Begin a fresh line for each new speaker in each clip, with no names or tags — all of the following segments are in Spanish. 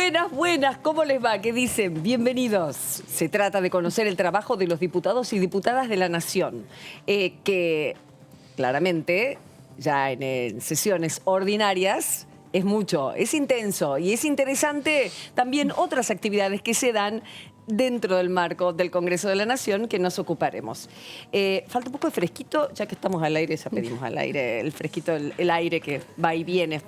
Buenas, buenas, ¿cómo les va? ¿Qué dicen? Bienvenidos. Se trata de conocer el trabajo de los diputados y diputadas de la Nación, que claramente ya en sesiones ordinarias es mucho, es intenso y es interesante también otras actividades que se dan dentro del marco del Congreso de la Nación que nos ocuparemos. Falta un poco de fresquito, ya que estamos al aire, ya pedimos al aire el fresquito, el aire que va y viene.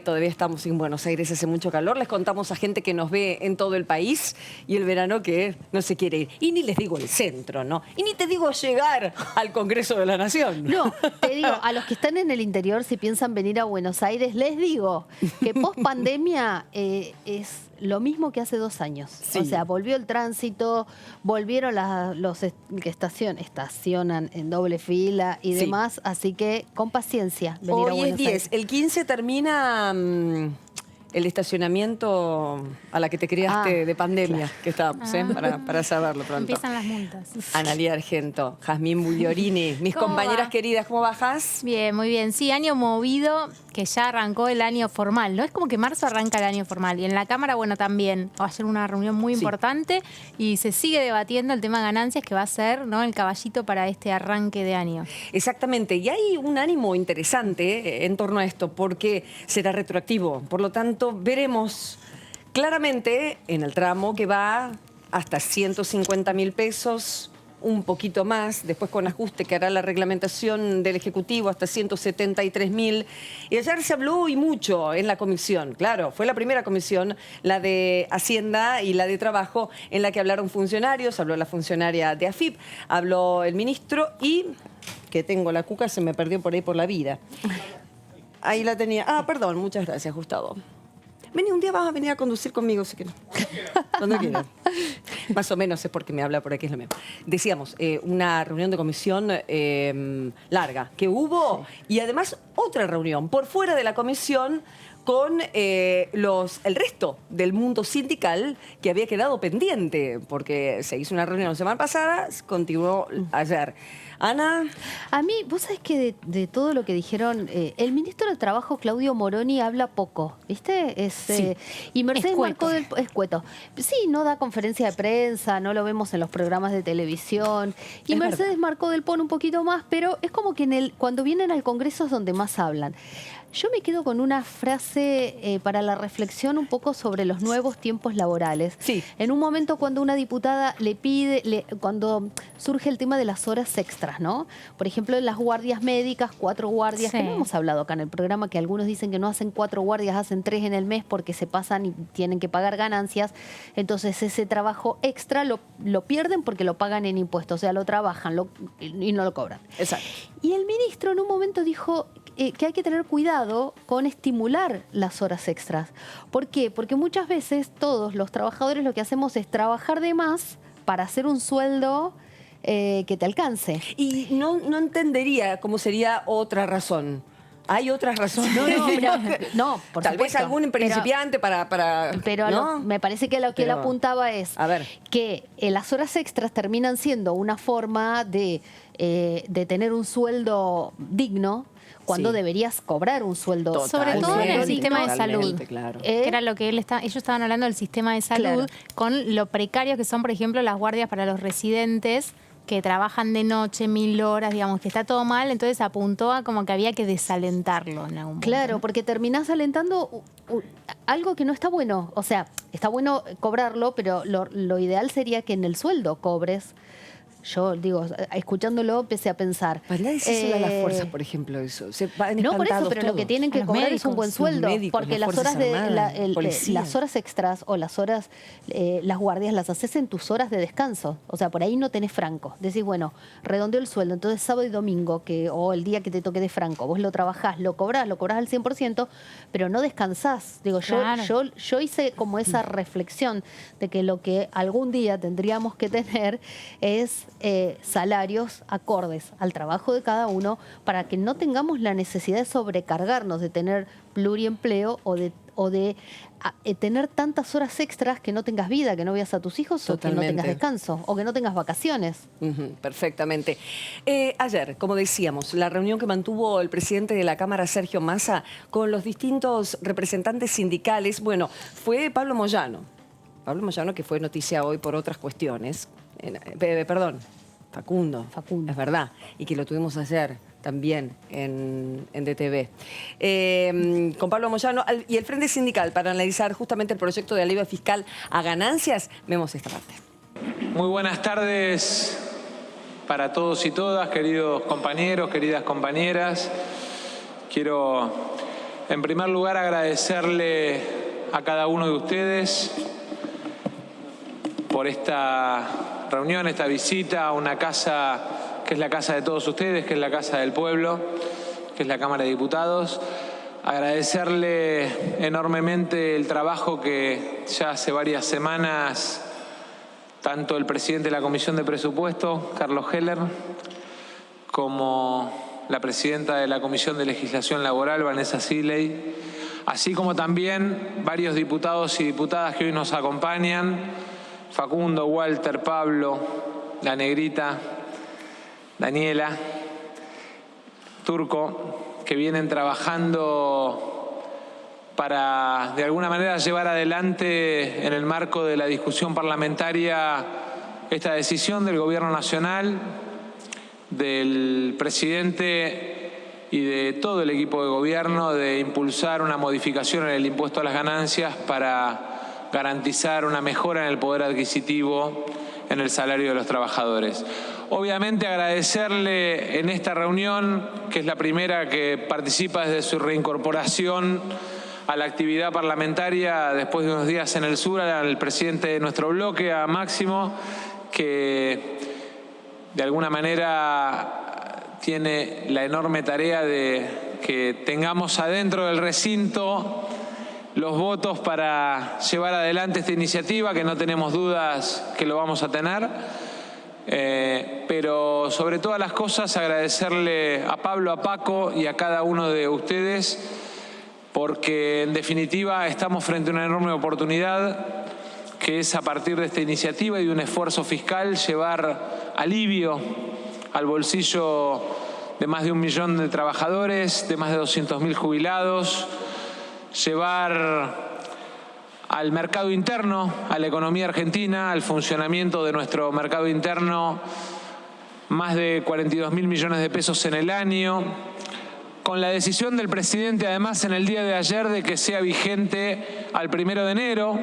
Todavía estamos en Buenos Aires, hace mucho calor. Les contamos a gente que nos ve en todo el país y el verano que no se quiere ir. Y ni les digo el centro, ¿no? Y ni te digo llegar al Congreso de la Nación.
No, te digo, a los que están en el interior, si piensan venir a Buenos Aires, les digo que post pandemia es lo mismo que hace 2 años.
Sí.
O sea, volvió el tránsito, volvieron los que estacionan en doble fila y
Sí.
demás, así que con paciencia venir a
Hoy
Buenos
es 10,
Aires.
el 15 termina el estacionamiento a la que te criaste de pandemia, que estábamos, para saberlo pronto.
Empiezan las multas.
Analía Argento, Jazmín Bugliorini, mis
¿Cómo
compañeras
va?
queridas, ¿cómo bajas?
Bien, muy bien. Sí, año movido, que ya arrancó el año formal, ¿no? Es como que marzo arranca el año formal. Y en la Cámara, bueno, también va a ser una reunión muy
Sí.
importante y se sigue debatiendo el tema de ganancias que va a ser, ¿no?, el caballito para este arranque de año.
Exactamente, y hay un ánimo interesante en torno a esto, porque será retroactivo. Por lo tanto, veremos claramente en el tramo que va hasta 150.000 pesos, un poquito más, después con ajuste que hará la reglamentación del Ejecutivo hasta 173.000. Y ayer se habló y mucho en la comisión, claro, fue la primera comisión, la de Hacienda y la de Trabajo, en la que hablaron funcionarios, habló la funcionaria de AFIP, habló el ministro y, que tengo la cuca, se me perdió por ahí por la vida. Ahí la tenía. Ah, perdón, muchas gracias, Gustavo. Vení, un día vas a venir a conducir conmigo, si quieres. Cuando quieras. Más o menos es porque me habla por aquí, es lo mismo. Decíamos, una reunión de comisión larga que hubo y además otra reunión por fuera de la comisión con el resto del mundo sindical que había quedado pendiente, porque se hizo una reunión la semana pasada, continuó ayer. Ana.
A mí, vos sabés que de todo lo que dijeron, el ministro de Trabajo, Claudio Moroni, habla poco, ¿viste?
Sí.
Y Mercedes
Escueto.
Marcó del Escueto. Sí, no da conferencia de prensa, no lo vemos en los programas de televisión. Y
Es
Mercedes
verdad.
Marcó del pone un poquito más, pero es como que cuando vienen al Congreso es donde más hablan. Yo me quedo con una frase para la reflexión un poco sobre los nuevos tiempos laborales.
Sí.
En un momento cuando una diputada le pide, cuando surge el tema de las horas extras, ¿no? Por ejemplo, en las guardias médicas, 4 guardias,
Sí.
que no hemos hablado acá en el programa, que algunos dicen que no hacen 4 guardias, hacen 3 en el mes porque se pasan y tienen que pagar ganancias. Entonces ese trabajo extra lo pierden porque lo pagan en impuestos, o sea, lo trabajan y no lo cobran.
Exacto.
Y el ministro en un momento dijo que hay que tener cuidado con estimular las horas extras. ¿Por qué? Porque muchas veces todos los trabajadores lo que hacemos es trabajar de más para hacer un sueldo que te alcance.
Y no entendería cómo sería otra razón. ¿Hay otras razones?
No, por
Tal vez
supuesto.
algún principiante
Pero
¿no?
me parece que lo que él
Pero,
apuntaba es
a ver.
que las horas extras terminan siendo una forma de tener un sueldo digno cuando
Sí.
deberías cobrar un sueldo.
Total.
Sobre todo en el
Totalmente,
sistema de salud.
totalmente, claro.
Que era lo que ellos estaban hablando del sistema de salud,
Claro.
con lo precario que son, por ejemplo, las guardias para los residentes que trabajan de noche 1000 horas, digamos, que está todo mal, entonces apuntó a como que había que desalentarlo en algún punto.
Claro, porque terminás alentando algo que no está bueno. O sea, está bueno cobrarlo, pero lo ideal sería que en el sueldo cobres. Yo digo, escuchándolo empecé a pensar.
Para decírselo a las fuerzas, por ejemplo, eso. Se van
No por eso,
espantados
pero lo que
todos.
tienen
A
que
los
cobrar es un
médicos,
buen
los
sueldo,
médicos,
porque
las
las horas
Fuerzas Armadas, policía.
las horas extras o las horas, las guardias las haces en tus horas de descanso. O sea, por ahí no tenés franco. Decís, bueno, redondeo el sueldo, entonces sábado y domingo, o el día que te toque de franco, vos lo trabajás, lo cobrás al 100%, pero no descansás. Digo,
Claro.
yo hice como esa reflexión de que lo que algún día tendríamos que tener es salarios acordes al trabajo de cada uno para que no tengamos la necesidad de sobrecargarnos, de tener pluriempleo o o de tener tantas horas extras que no tengas vida, que no veas a tus hijos o que no tengas descanso o que no tengas vacaciones.
Perfectamente. Ayer, como decíamos, la reunión que mantuvo el presidente de la Cámara, Sergio Massa, con los distintos representantes sindicales, bueno, fue Pablo Moyano. Pablo Moyano, que fue noticia hoy por otras cuestiones. Perdón, Facundo. Es verdad. Y que lo tuvimos ayer también en DTV. Con Pablo Moyano y el Frente Sindical para analizar justamente el proyecto de alivio fiscal a ganancias. Vemos esta parte.
Muy buenas tardes para todos y todas, queridos compañeros, queridas compañeras. Quiero, en primer lugar, agradecerle a cada uno de ustedes por esta reunión, esta visita a una casa que es la casa de todos ustedes, que es la casa del pueblo, que es la Cámara de Diputados. Agradecerle enormemente el trabajo que ya hace varias semanas tanto el presidente de la Comisión de Presupuesto, Carlos Heller, como la presidenta de la Comisión de Legislación Laboral, Vanessa Sibley, así como también varios diputados y diputadas que hoy nos acompañan, Facundo, Walter, Pablo, la Negrita, Daniela, Turco, que vienen trabajando para, de alguna manera, llevar adelante en el marco de la discusión parlamentaria esta decisión del Gobierno Nacional, del presidente y de todo el equipo de gobierno de impulsar una modificación en el impuesto a las ganancias para garantizar una mejora en el poder adquisitivo en el salario de los trabajadores. Obviamente agradecerle en esta reunión, que es la primera que participa desde su reincorporación a la actividad parlamentaria después de unos días en el sur, al presidente de nuestro bloque, a Máximo, que de alguna manera tiene la enorme tarea de que tengamos adentro del recinto los votos para llevar adelante esta iniciativa, que no tenemos dudas que lo vamos a tener. Pero sobre todas las cosas agradecerle a Pablo, a Paco y a cada uno de ustedes, porque en definitiva estamos frente a una enorme oportunidad, que es a partir de esta iniciativa y de un esfuerzo fiscal llevar alivio al bolsillo de más de 1 millón de trabajadores, de más de 200.000 jubilados, llevar al mercado interno, a la economía argentina, al funcionamiento de nuestro mercado interno, más de 42.000 millones de pesos en el año, con la decisión del presidente, además, en el día de ayer, de que sea vigente al 1 de enero,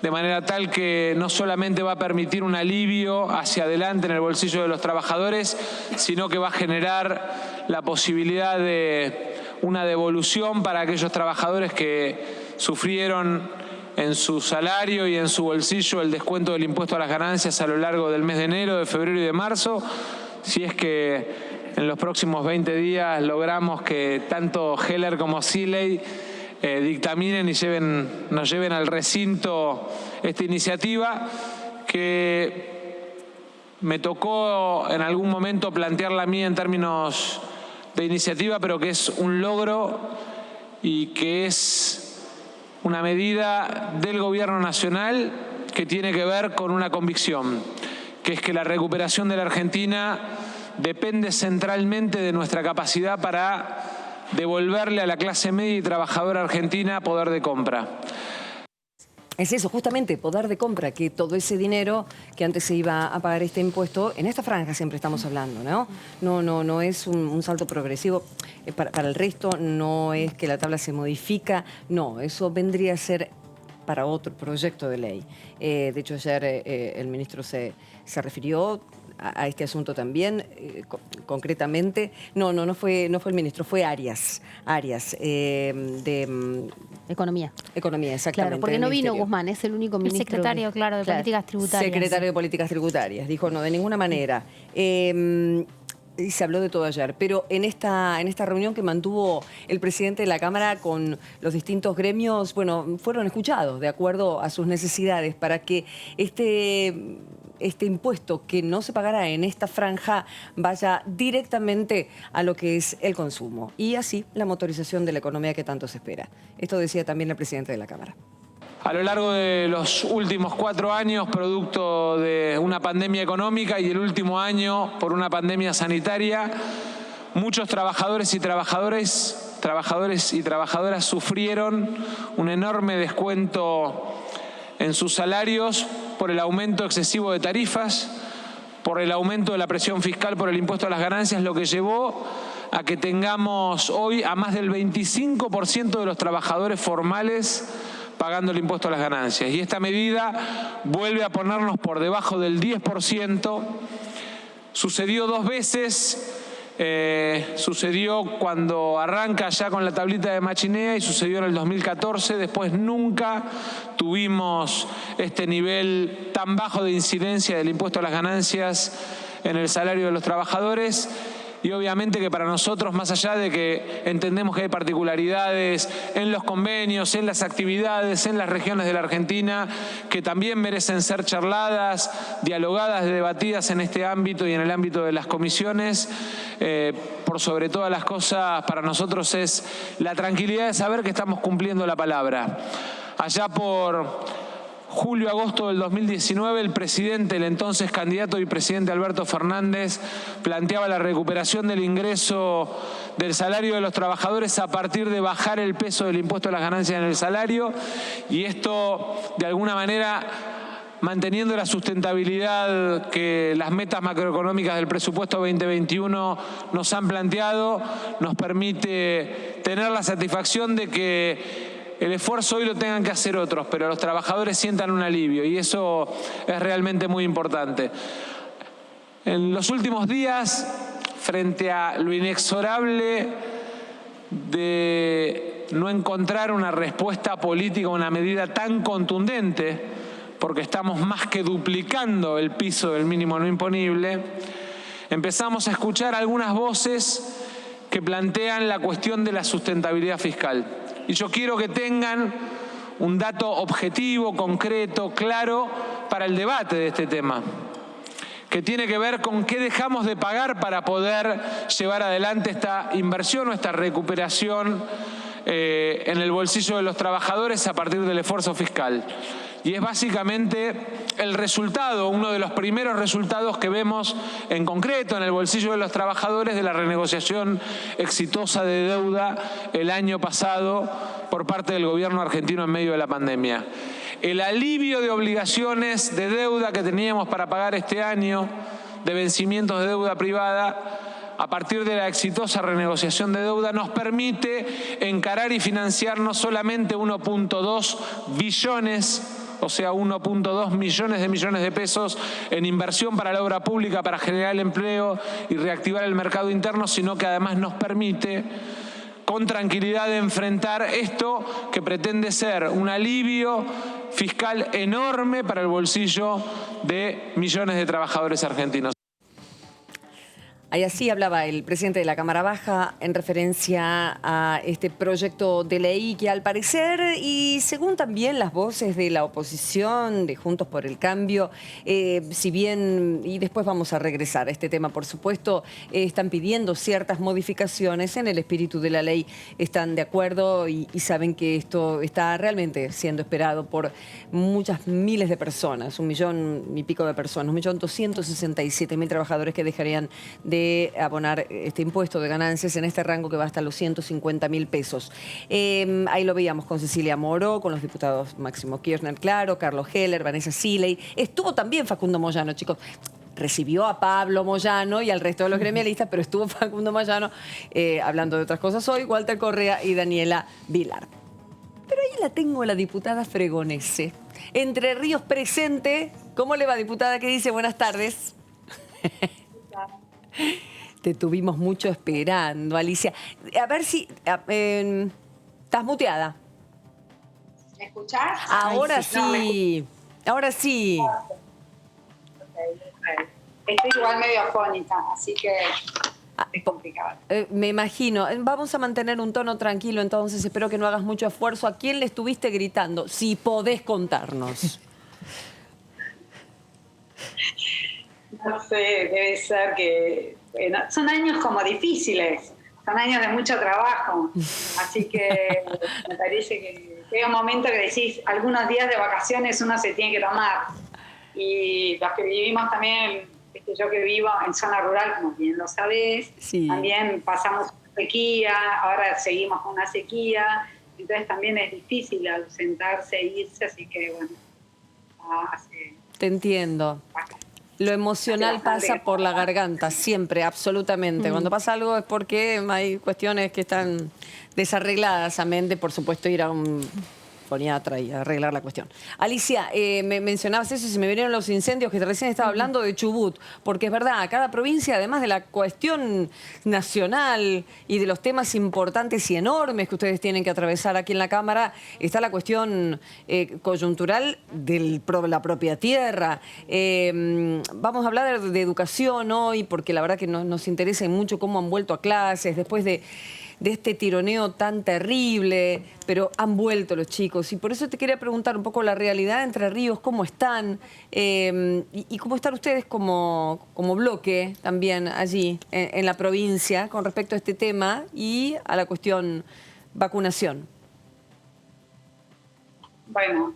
de manera tal que no solamente va a permitir un alivio hacia adelante en el bolsillo de los trabajadores, sino que va a generar la posibilidad de una devolución para aquellos trabajadores que sufrieron en su salario y en su bolsillo el descuento del impuesto a las ganancias a lo largo del mes de enero, de febrero y de marzo, si es que en los próximos 20 días logramos que tanto Heller como Sibley dictaminen y nos lleven al recinto esta iniciativa, que me tocó en algún momento plantearla a mí en términos de iniciativa, pero que es un logro y que es una medida del Gobierno Nacional que tiene que ver con una convicción, que es que la recuperación de la Argentina depende centralmente de nuestra capacidad para devolverle a la clase media y trabajadora argentina poder de compra.
Es eso, justamente, poder de compra, que todo ese dinero que antes se iba a pagar este impuesto, en esta franja siempre estamos hablando, ¿no? No es un salto progresivo. Para el resto no es que la tabla se modifica, no, eso vendría a ser para otro proyecto de ley. De hecho, ayer el ministro se refirió a este asunto también, concretamente. No fue el ministro, fue Arias de
Economía.
Economía, exactamente.
Claro, porque no vino Guzmán, es el único ministro.
El secretario, claro, de Políticas Tributarias.
Secretario de Políticas Tributarias. Dijo, no, de ninguna manera. Y se habló de todo ayer, pero en esta reunión que mantuvo el presidente de la Cámara con los distintos gremios, bueno, fueron escuchados de acuerdo a sus necesidades para que este este impuesto que no se pagará en esta franja vaya directamente a lo que es el consumo y así la motorización de la economía que tanto se espera. Esto decía también el presidente de la Cámara.
A lo largo de los últimos 4 años, producto de una pandemia económica y el último año por una pandemia sanitaria, muchos trabajadores y trabajadoras sufrieron un enorme descuento en sus salarios por el aumento excesivo de tarifas, por el aumento de la presión fiscal por el impuesto a las ganancias, lo que llevó a que tengamos hoy a más del 25% de los trabajadores formales pagando el impuesto a las ganancias. Y esta medida vuelve a ponernos por debajo del 10%. Sucedió 2 veces. Sucedió cuando arranca ya con la tablita de Machinea y sucedió en el 2014. Después nunca tuvimos este nivel tan bajo de incidencia del impuesto a las ganancias en el salario de los trabajadores. Y obviamente que para nosotros, más allá de que entendemos que hay particularidades en los convenios, en las actividades, en las regiones de la Argentina, que también merecen ser charladas, dialogadas, debatidas en este ámbito y en el ámbito de las comisiones, por sobre todas las cosas, para nosotros es la tranquilidad de saber que estamos cumpliendo la palabra. Allá por julio-agosto del 2019, el presidente, el entonces candidato y presidente Alberto Fernández, planteaba la recuperación del ingreso del salario de los trabajadores a partir de bajar el peso del impuesto a las ganancias en el salario, y esto, de alguna manera, manteniendo la sustentabilidad que las metas macroeconómicas del presupuesto 2021 nos han planteado, nos permite tener la satisfacción de que el esfuerzo hoy lo tengan que hacer otros, pero los trabajadores sientan un alivio y eso es realmente muy importante. En los últimos días, frente a lo inexorable de no encontrar una respuesta política, una medida tan contundente, porque estamos más que duplicando el piso del mínimo no imponible, empezamos a escuchar algunas voces que plantean la cuestión de la sustentabilidad fiscal. Y yo quiero que tengan un dato objetivo, concreto, claro, para el debate de este tema, que tiene que ver con qué dejamos de pagar para poder llevar adelante esta inversión o esta recuperación en el bolsillo de los trabajadores a partir del esfuerzo fiscal. Y es básicamente el resultado, uno de los primeros resultados que vemos en concreto en el bolsillo de los trabajadores de la renegociación exitosa de deuda el año pasado por parte del gobierno argentino en medio de la pandemia. El alivio de obligaciones de deuda que teníamos para pagar este año, de vencimientos de deuda privada, a partir de la exitosa renegociación de deuda, nos permite encarar y financiar no solamente 1.2 billones, o sea, 1.2 millones de pesos en inversión para la obra pública, para generar el empleo y reactivar el mercado interno, sino que además nos permite con tranquilidad enfrentar esto que pretende ser un alivio fiscal enorme para el bolsillo de millones de trabajadores argentinos.
Ahí así hablaba el presidente de la Cámara Baja en referencia a este proyecto de ley que al parecer, y según también las voces de la oposición, de Juntos por el Cambio, si bien, y después vamos a regresar a este tema, por supuesto, están pidiendo ciertas modificaciones en el espíritu de la ley, están de acuerdo y saben que esto está realmente siendo esperado por muchas miles de personas, 1 millón y pico de personas, 1.267.000 trabajadores que dejarían de abonar este impuesto de ganancias en este rango que va hasta los 150.000 pesos. Ahí lo veíamos con Cecilia Moró, con los diputados Máximo Kirchner, claro, Carlos Heller, Vanessa Siley. Estuvo también Facundo Moyano, chicos. Recibió a Pablo Moyano y al resto de los gremialistas, pero estuvo Facundo Moyano hablando de otras cosas hoy, Walter Correa y Daniela Vilar. Pero ahí la tengo la diputada Fregonese. Entre Ríos presente. ¿Cómo le va, diputada? ¿Qué dice? Buenas tardes. Te tuvimos mucho esperando, Alicia. A ver si... ¿estás muteada?
¿Me escuchás?
Ahora sí. Ahora sí.
Okay. Estoy igual medio afónica, así que es complicado.
Me imagino. Vamos a mantener un tono tranquilo, entonces espero que no hagas mucho esfuerzo. ¿A quién le estuviste gritando? Si podés contarnos.
No sé, debe ser que son años como difíciles, son años de mucho trabajo, así que me parece que llega un momento que decís, algunos días de vacaciones uno se tiene que tomar, y los que vivimos también, yo que vivo en zona rural, como bien lo sabés,
Sí.
también pasamos sequía, ahora seguimos con una sequía, entonces también es difícil ausentarse e irse, así que bueno, hace
Te entiendo. Lo emocional pasa por la garganta, siempre, absolutamente. Cuando pasa algo es porque hay cuestiones que están desarregladas, amén de, por supuesto, ir a un foniatra y arreglar la cuestión. Alicia, me mencionabas eso, se me vinieron los incendios que recién estaba hablando de Chubut, porque es verdad, cada provincia, además de la cuestión nacional y de los temas importantes y enormes que ustedes tienen que atravesar aquí en la Cámara, está la cuestión coyuntural de la propia tierra. Vamos a hablar de educación hoy, porque la verdad que nos interesa mucho cómo han vuelto a clases después de este tironeo tan terrible, pero han vuelto los chicos. Y por eso te quería preguntar un poco la realidad de Entre Ríos, cómo están y cómo están ustedes como bloque también allí en la provincia con respecto a este tema y a la cuestión vacunación.
Bueno,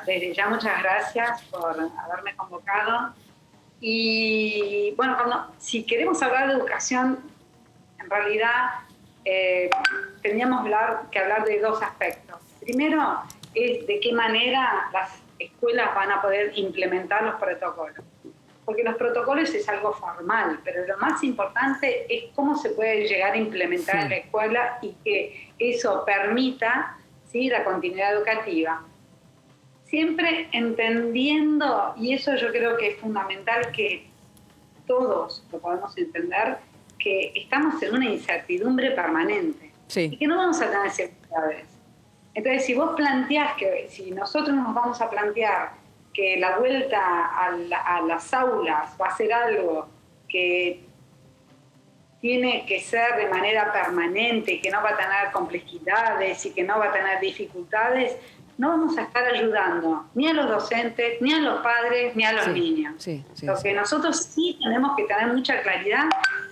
desde ya muchas gracias por haberme convocado. Y bueno, si queremos hablar de educación, en realidad tendríamos que hablar de dos aspectos. Primero es de qué manera las escuelas van a poder implementar los protocolos. Porque los protocolos es algo formal, pero lo más importante es cómo se puede llegar a implementar en la escuela y que eso permita, ¿sí?, la continuidad educativa. Siempre entendiendo, y eso yo creo que es fundamental que todos lo podamos entender, que estamos en una incertidumbre permanente y que no vamos a tener seguridades. Entonces, si vos planteás si nosotros nos vamos a plantear que la vuelta a las aulas va a ser algo que tiene que ser de manera permanente, que no va a tener complejidades y que no va a tener dificultades, no vamos a estar ayudando ni a los docentes, ni a los padres, ni a los niños. Lo que nosotros sí tenemos que tener mucha claridad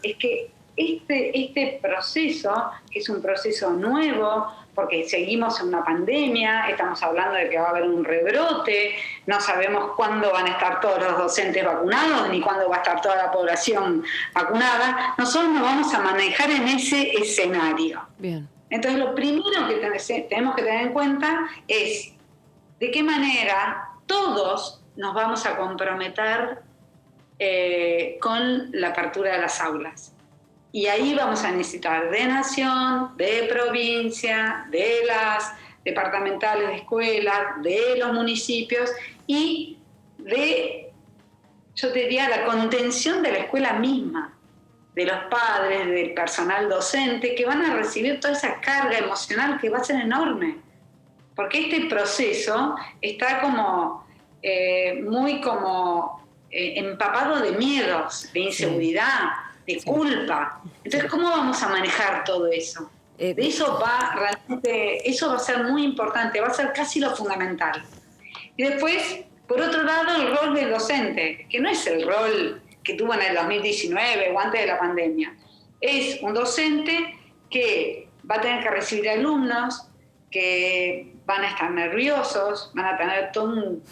es que este proceso, que es un proceso nuevo, porque seguimos en una pandemia, estamos hablando de que va a haber un rebrote, no sabemos cuándo van a estar todos los docentes vacunados, ni cuándo va a estar toda la población vacunada, nosotros nos vamos a manejar en ese escenario.
Bien.
Entonces, lo primero que tenemos que tener en cuenta es de qué manera todos nos vamos a comprometer con la apertura de las aulas. Y ahí vamos a necesitar de nación, de provincia, de las departamentales de escuelas, de los municipios y de, yo te diría, la contención de la escuela misma, de los padres, del personal docente, que van a recibir toda esa carga emocional que va a ser enorme. Porque este proceso está como muy empapado de miedos, de inseguridad, de culpa. Entonces, ¿cómo vamos a manejar todo eso? Eso va a ser muy importante, va a ser casi lo fundamental. Y después, por otro lado, el rol del docente, que no es el rol que tuvo en el 2019 o antes de la pandemia. Es un docente que va a tener que recibir alumnos que van a estar nerviosos, van a tener todo un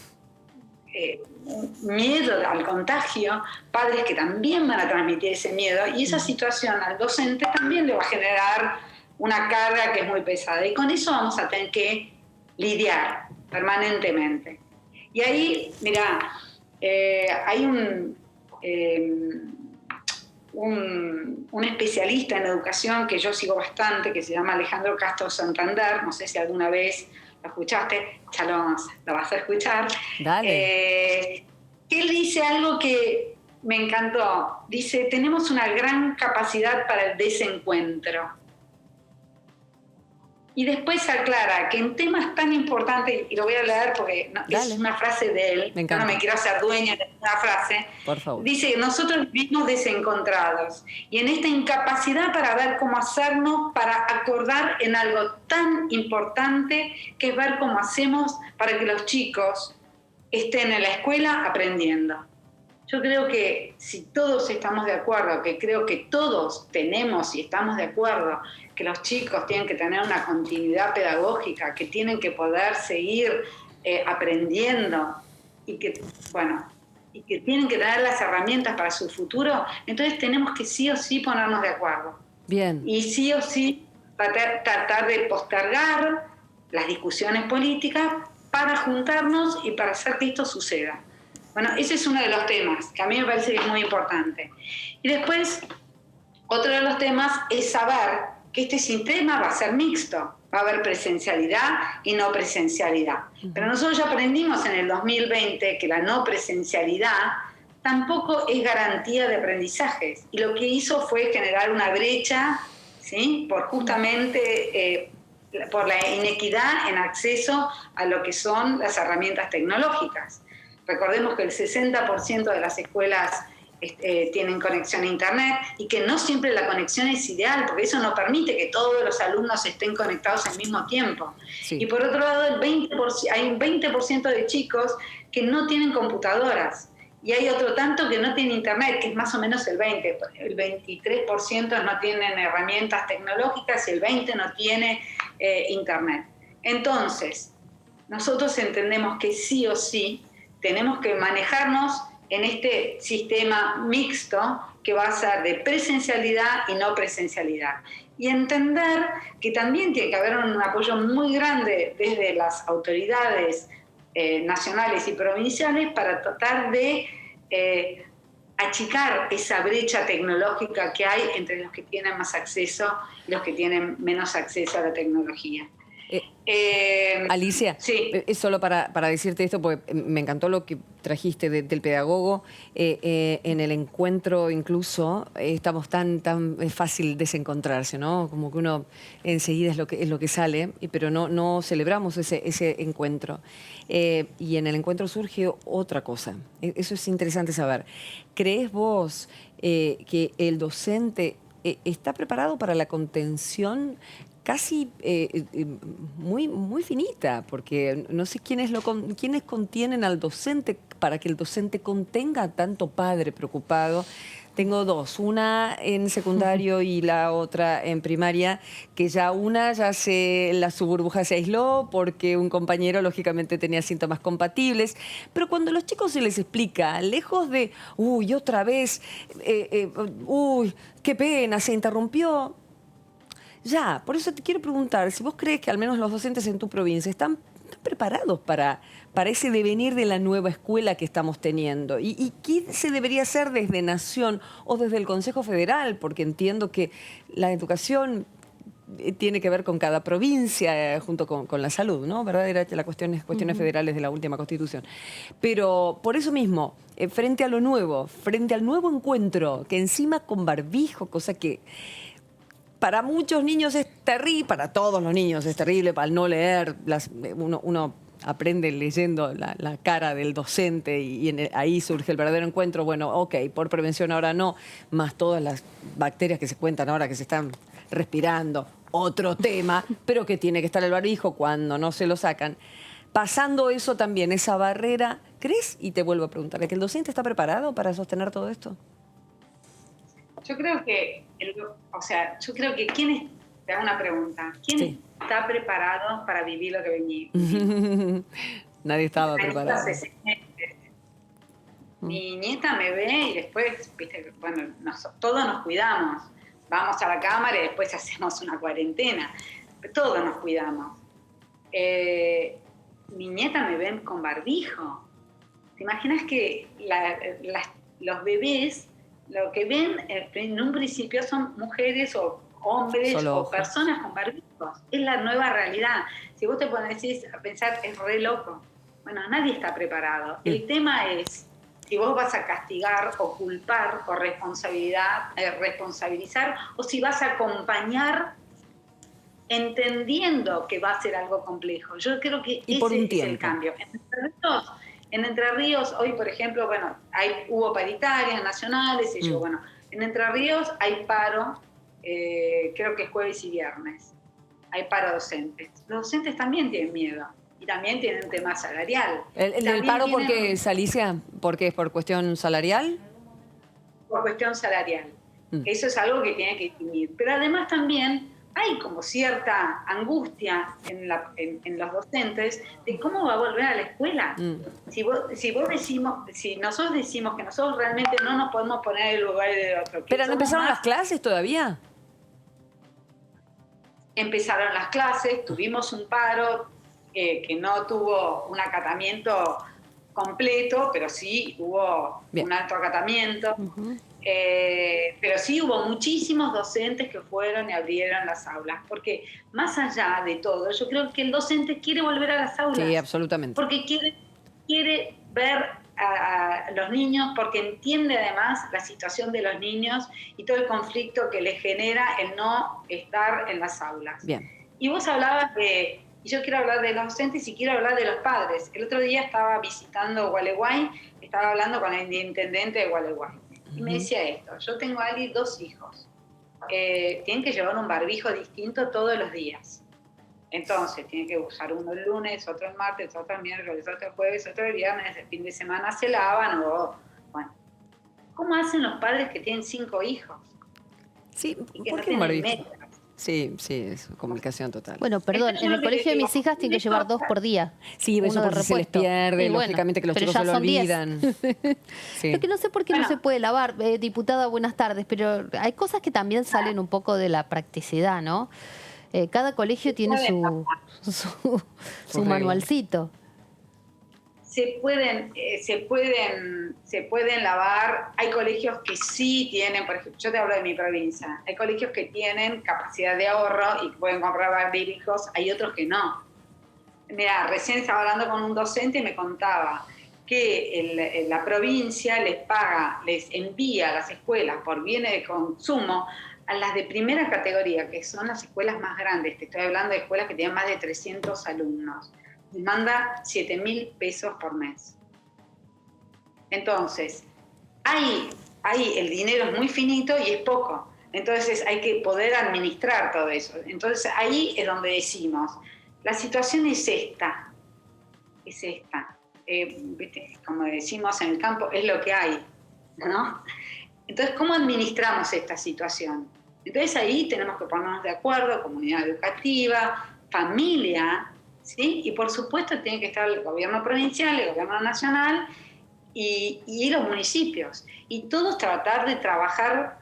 miedo al contagio, padres que también van a transmitir ese miedo, y esa situación al docente también le va a generar una carga que es muy pesada. Y con eso vamos a tener que lidiar permanentemente. Y ahí, mirá, hay un especialista en educación que yo sigo bastante, que se llama Alejandro Castro Santander, no sé si alguna vez lo escuchaste, ya lo vas a escuchar.
Dale.
Él dice algo que me encantó. Dice, tenemos una gran capacidad para el desencuentro. Y después aclara que en temas tan importantes, y lo voy a leer porque es una frase de él, yo no me quiero hacer dueña de una frase,
por favor.
Dice, nosotros vivimos desencontrados y en esta incapacidad para ver cómo hacernos, para acordar en algo tan importante que es ver cómo hacemos para que los chicos estén en la escuela aprendiendo. Yo creo que si todos estamos de acuerdo, que creo que todos tenemos y estamos de acuerdo, que los chicos tienen que tener una continuidad pedagógica, que tienen que poder seguir aprendiendo y que, bueno, y que tienen que tener las herramientas para su futuro, entonces tenemos que sí o sí ponernos de acuerdo.
Bien.
Y sí o sí tratar de postergar las discusiones políticas para juntarnos y para hacer que esto suceda. Bueno, ese es uno de los temas que a mí me parece que es muy importante. Y después, otro de los temas es saber que este sistema va a ser mixto. Va a haber presencialidad y no presencialidad. Pero nosotros ya aprendimos en el 2020 que la no presencialidad tampoco es garantía de aprendizajes. Y lo que hizo fue generar una brecha, ¿sí? Por justamente por la inequidad en acceso a lo que son las herramientas tecnológicas. Recordemos que el 60% de las escuelas tienen conexión a Internet y que no siempre la conexión es ideal, porque eso no permite que todos los alumnos estén conectados al mismo tiempo. Sí. Y por otro lado, hay un 20% de chicos que no tienen computadoras y hay otro tanto que no tienen Internet, que es más o menos el 20%. El 23% no tienen herramientas tecnológicas y el 20% no tiene Internet. Entonces, nosotros entendemos que sí o sí tenemos que manejarnos en este sistema mixto que va a ser de presencialidad y no presencialidad. Y entender que también tiene que haber un apoyo muy grande desde las autoridades nacionales y provinciales para tratar de achicar esa brecha tecnológica que hay entre los que tienen más acceso y los que tienen menos acceso a la tecnología.
Alicia,
sí.
Es solo para decirte esto, porque me encantó lo que trajiste del pedagogo. En el encuentro incluso estamos tan fácil desencontrarse, ¿no? Como que uno enseguida es lo que sale, pero no celebramos ese encuentro. Y en el encuentro surge otra cosa. Eso es interesante saber. ¿Crees vos que el docente está preparado para la contención casi muy finita, porque no sé quiénes contienen al docente para que el docente contenga a tanto padre preocupado? Tengo dos, una en secundario y la otra en primaria, que su burbuja se aisló porque un compañero lógicamente tenía síntomas compatibles, pero cuando a los chicos se les explica, lejos de, uy, otra vez, uy, qué pena, se interrumpió. Ya, por eso te quiero preguntar si vos crees que al menos los docentes en tu provincia están preparados para ese devenir de la nueva escuela que estamos teniendo. ¿Y qué se debería hacer desde Nación o desde el Consejo Federal? Porque entiendo que la educación tiene que ver con cada provincia junto con la salud, ¿no? ¿Verdad? Era las cuestiones federales de la última Constitución. Pero por eso mismo, frente a lo nuevo, frente al nuevo encuentro, que encima con barbijo, cosa que para muchos niños es terrible, para todos los niños es terrible, para no leer, uno aprende leyendo la cara del docente y ahí surge el verdadero encuentro. Bueno, ok, por prevención ahora no, más todas las bacterias que se cuentan ahora que se están respirando, otro tema, pero que tiene que estar el barbijo cuando no se lo sacan. Pasando eso también, esa barrera, ¿crees? Y te vuelvo a preguntar, ¿que el docente está preparado para sostener todo esto?
Yo creo que, te hago una pregunta, ¿quién está preparado para vivir lo que venimos?
Nadie estaba preparado.
Mi nieta me ve y después, viste, bueno, todos nos cuidamos. Vamos a la cámara y después hacemos una cuarentena. Todos nos cuidamos. Mi nieta me ven con barbijo. ¿Te imaginas que los bebés lo que ven en un principio son mujeres o hombres o personas con barbijos? Es la nueva realidad. Si vos te pones a pensar, es re loco. Bueno, nadie está preparado. El tema es si vos vas a castigar o culpar o responsabilizar, o si vas a acompañar entendiendo que va a ser algo complejo. Yo creo que ese es el cambio. En Entre Ríos, hoy, por ejemplo, bueno, hubo paritarias nacionales, y bueno, en Entre Ríos hay paro, creo que es jueves y viernes. Hay paro docentes. Los docentes también tienen miedo. y también tienen un tema salarial.
¿El
También
paro por
tienen
qué, Alicia? ¿Por qué? ¿Es por cuestión salarial?
por cuestión salarial.
Mm.
Eso es algo que tiene que definir. Pero además también hay como cierta angustia en los docentes de cómo va a volver a la escuela. Si nosotros decimos que nosotros realmente no nos podemos poner en el lugar de otro.
¿Pero no empezaron las clases todavía?
Empezaron las clases, tuvimos un paro que no tuvo un acatamiento completo, pero sí hubo un alto acatamiento. Pero sí hubo muchísimos docentes que fueron y abrieron las aulas, porque más allá de todo, yo creo que el docente quiere volver a las aulas.
Sí, absolutamente.
Porque quiere ver a los niños, porque entiende además la situación de los niños y todo el conflicto que les genera el no estar en las aulas.
Bien.
Y vos hablabas y yo quiero hablar de los docentes y quiero hablar de los padres. El otro día estaba visitando Gualeguay, estaba hablando con el intendente de Gualeguay. Y me decía esto: yo tengo a 2 hijos, tienen que llevar un barbijo distinto todos los días. Entonces, tienen que usar uno el lunes, otro el martes, otro el miércoles, otro el jueves, otro el viernes, el fin de semana se lavan bueno. ¿Cómo hacen los padres que tienen 5 hijos?
Sí,
Y que
¿por
no
qué un
tienen
barbijo?
metas?
Sí, es comunicación total.
Bueno, perdón, en el colegio de mis hijas tienen que llevar 2 por día.
Sí, eso
uno de
porque se les
repuesto.
pierde,
Y bueno,
lógicamente que los
pero
chicos
ya
se lo
son 10.
olvidan. Sí.
Lo que no sé por qué no se puede lavar. Diputada, buenas tardes, pero hay cosas que también salen un poco de la practicidad, ¿no? Cada colegio tiene su manualcito.
Se pueden lavar. Hay colegios que sí tienen, por ejemplo, yo te hablo de mi provincia, hay colegios que tienen capacidad de ahorro y que pueden comprar barbijos, hay otros que no. Mira, recién estaba hablando con un docente y me contaba que la provincia les envía a las escuelas por bienes de consumo a las de primera categoría, que son las escuelas más grandes. Te estoy hablando de escuelas que tienen más de 300 alumnos. Les manda 7.000 pesos por mes. Entonces, ahí el dinero es muy finito y es poco. Entonces hay que poder administrar todo eso. Entonces ahí es donde decimos, la situación es esta. ¿Viste? Como decimos en el campo, es lo que hay, ¿no? Entonces, ¿cómo administramos esta situación? Entonces ahí tenemos que ponernos de acuerdo, comunidad educativa, familia, ¿sí? Y por supuesto tiene que estar el gobierno provincial, el gobierno nacional y los municipios. Y todos tratar de trabajar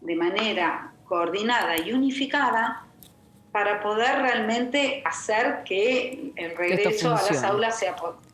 de manera coordinada y unificada para poder realmente hacer que el regreso a las aulas sea posible.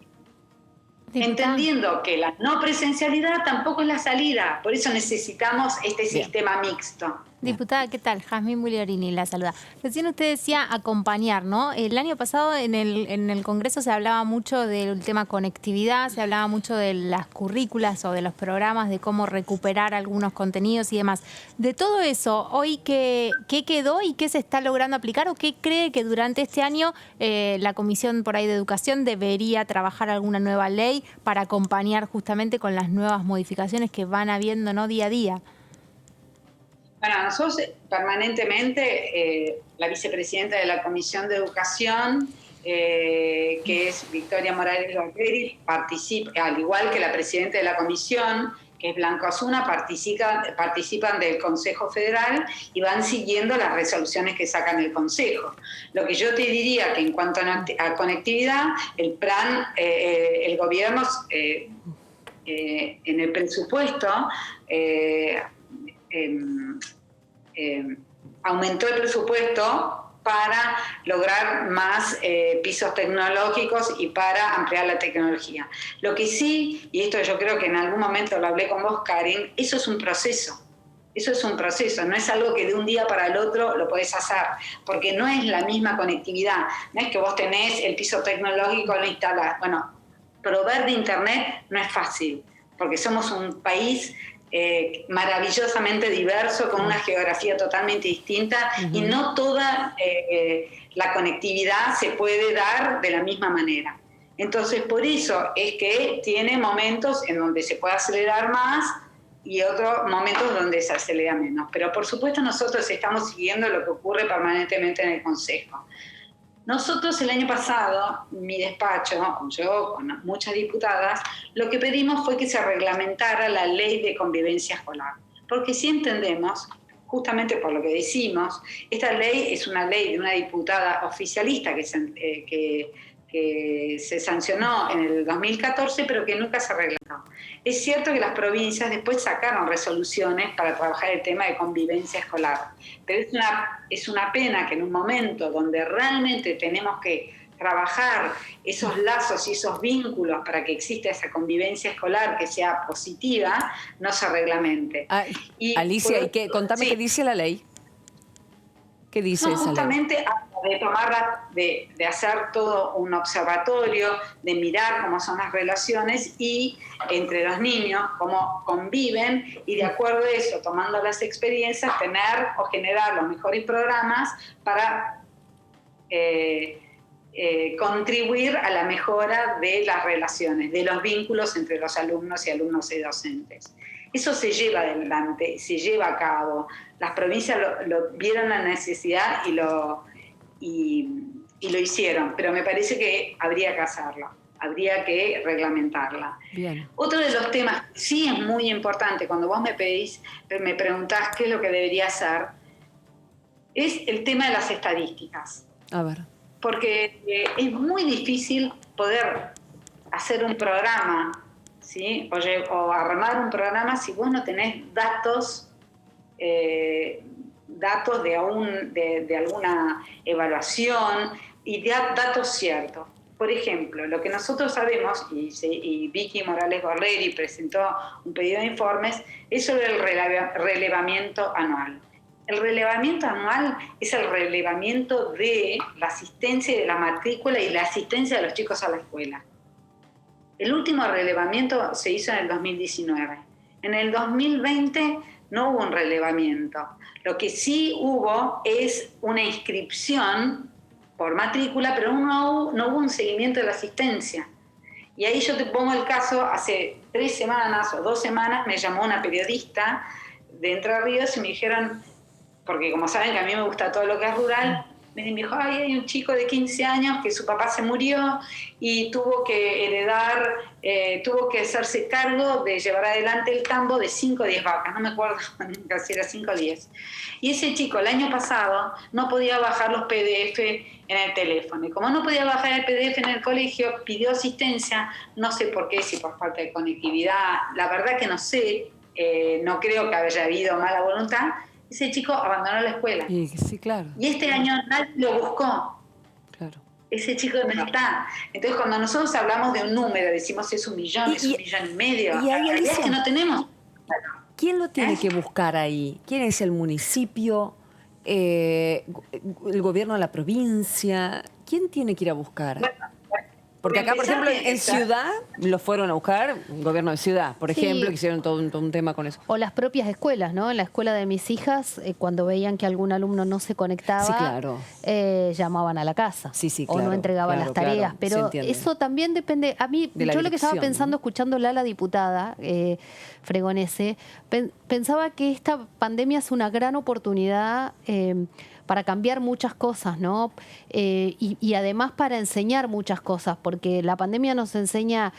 Entendiendo que la no presencialidad tampoco es la salida, por eso necesitamos este sistema mixto.
Diputada, ¿qué tal? Jazmín Bugliorini la saluda. Recién usted decía acompañar, ¿no? El año pasado en el Congreso se hablaba mucho del tema conectividad, se hablaba mucho de las currículas o de los programas, de cómo recuperar algunos contenidos y demás. De todo eso, hoy, ¿qué quedó y qué se está logrando aplicar o qué cree que durante este año la Comisión por ahí de Educación debería trabajar alguna nueva ley para acompañar justamente con las nuevas modificaciones que van habiendo, ¿no? Día a día?
Bueno, nosotros permanentemente, la vicepresidenta de la Comisión de Educación, que es Victoria Morales Loperi, participa, al igual que la presidenta de la Comisión, que es Blanca Osuna, participan del Consejo Federal y van siguiendo las resoluciones que sacan el Consejo. Lo que yo te diría que en cuanto a conectividad, el plan, el gobierno en el presupuesto aumentó el presupuesto para lograr más pisos tecnológicos y para ampliar la tecnología. Lo que sí, y esto yo creo que en algún momento lo hablé con vos, Karen, eso es un proceso. Eso es un proceso, no es algo que de un día para el otro lo podés hacer, porque no es la misma conectividad. No es que vos tenés el piso tecnológico, lo instalás. Bueno, proveer de internet no es fácil, porque somos un país maravillosamente diverso, con una geografía totalmente distinta, y no toda la conectividad se puede dar de la misma manera. Entonces, por eso es que tiene momentos en donde se puede acelerar más y otros momentos donde se acelera menos. Pero por supuesto nosotros estamos siguiendo lo que ocurre permanentemente en el Consejo. Nosotros el año pasado, mi despacho, yo con muchas diputadas, lo que pedimos fue que se reglamentara la ley de convivencia escolar. Porque si entendemos, justamente por lo que decimos, esta ley es una ley de una diputada oficialista que se sancionó en el 2014, pero que nunca se reglamentó. Es cierto que las provincias después sacaron resoluciones para trabajar el tema de convivencia escolar, pero es una pena que en un momento donde realmente tenemos que trabajar esos lazos y esos vínculos para que exista esa convivencia escolar que sea positiva, no se reglamente.
Alicia, contame qué dice la ley. ¿Qué dice esa ley?
Justamente de hacer todo un observatorio, de mirar cómo son las relaciones y entre los niños, cómo conviven, y de acuerdo a eso, tomando las experiencias, tener o generar los mejores programas para contribuir a la mejora de las relaciones, de los vínculos entre los alumnos y docentes. Eso se lleva adelante, se lleva a cabo. Las provincias lo vieron la necesidad y lo hicieron, pero me parece que habría que hacerlo, habría que reglamentarla.
Bien.
Otro de los temas que sí es muy importante, cuando vos me preguntás qué es lo que debería hacer, es el tema de las estadísticas.
A ver.
Porque es muy difícil poder hacer un programa, ¿sí? o armar un programa si vos no tenés datos de alguna evaluación y datos ciertos. Por ejemplo, lo que nosotros sabemos, y Vicky Morales Borleri presentó un pedido de informes, es sobre el relevamiento anual. El relevamiento anual es el relevamiento de la asistencia de la matrícula y la asistencia de los chicos a la escuela. El último relevamiento se hizo en el 2019. En el 2020 no hubo un relevamiento. Lo que sí hubo es una inscripción por matrícula, pero no hubo un seguimiento de la asistencia. Y ahí yo te pongo el caso, hace 3 semanas o 2 semanas me llamó una periodista de Entre Ríos y me dijeron, porque como saben que a mí me gusta todo lo que es rural, me dijo, hay un chico de 15 años que su papá se murió y tuvo que tuvo que hacerse cargo de llevar adelante el tambo de 5 o 10 vacas, no me acuerdo nunca si era 5 o 10. Y ese chico el año pasado no podía bajar los PDF en el teléfono. Y como no podía bajar el PDF en el colegio, pidió asistencia, no sé por qué, si por falta de conectividad, la verdad que no sé, no creo que haya habido mala voluntad. Ese chico abandonó la escuela.
Sí, claro.
Y este año nadie lo buscó.
Claro.
Ese chico no está. Entonces, cuando nosotros hablamos de un número, decimos es 1 millón, es 1,5 millones.
Y ahí,
la realidad es que no tenemos.
¿Quién lo tiene que buscar ahí? ¿Quién es el municipio? ¿El gobierno de la provincia? ¿Quién tiene que ir a buscar? Porque acá, por ejemplo, en Ciudad lo fueron a buscar, el gobierno de Ciudad, por ejemplo, que hicieron todo un tema con eso.
O las propias escuelas, ¿no? En la escuela de mis hijas, cuando veían que algún alumno no se conectaba,
sí, claro,
llamaban a la casa.
Sí,
o no entregaban las tareas.
Claro,
pero eso también depende. A mí, yo lo que estaba pensando, escuchándola a la diputada Fregonese, pensaba que esta pandemia es una gran oportunidad para cambiar muchas cosas, ¿no? Y además para enseñar muchas cosas, porque la pandemia nos enseña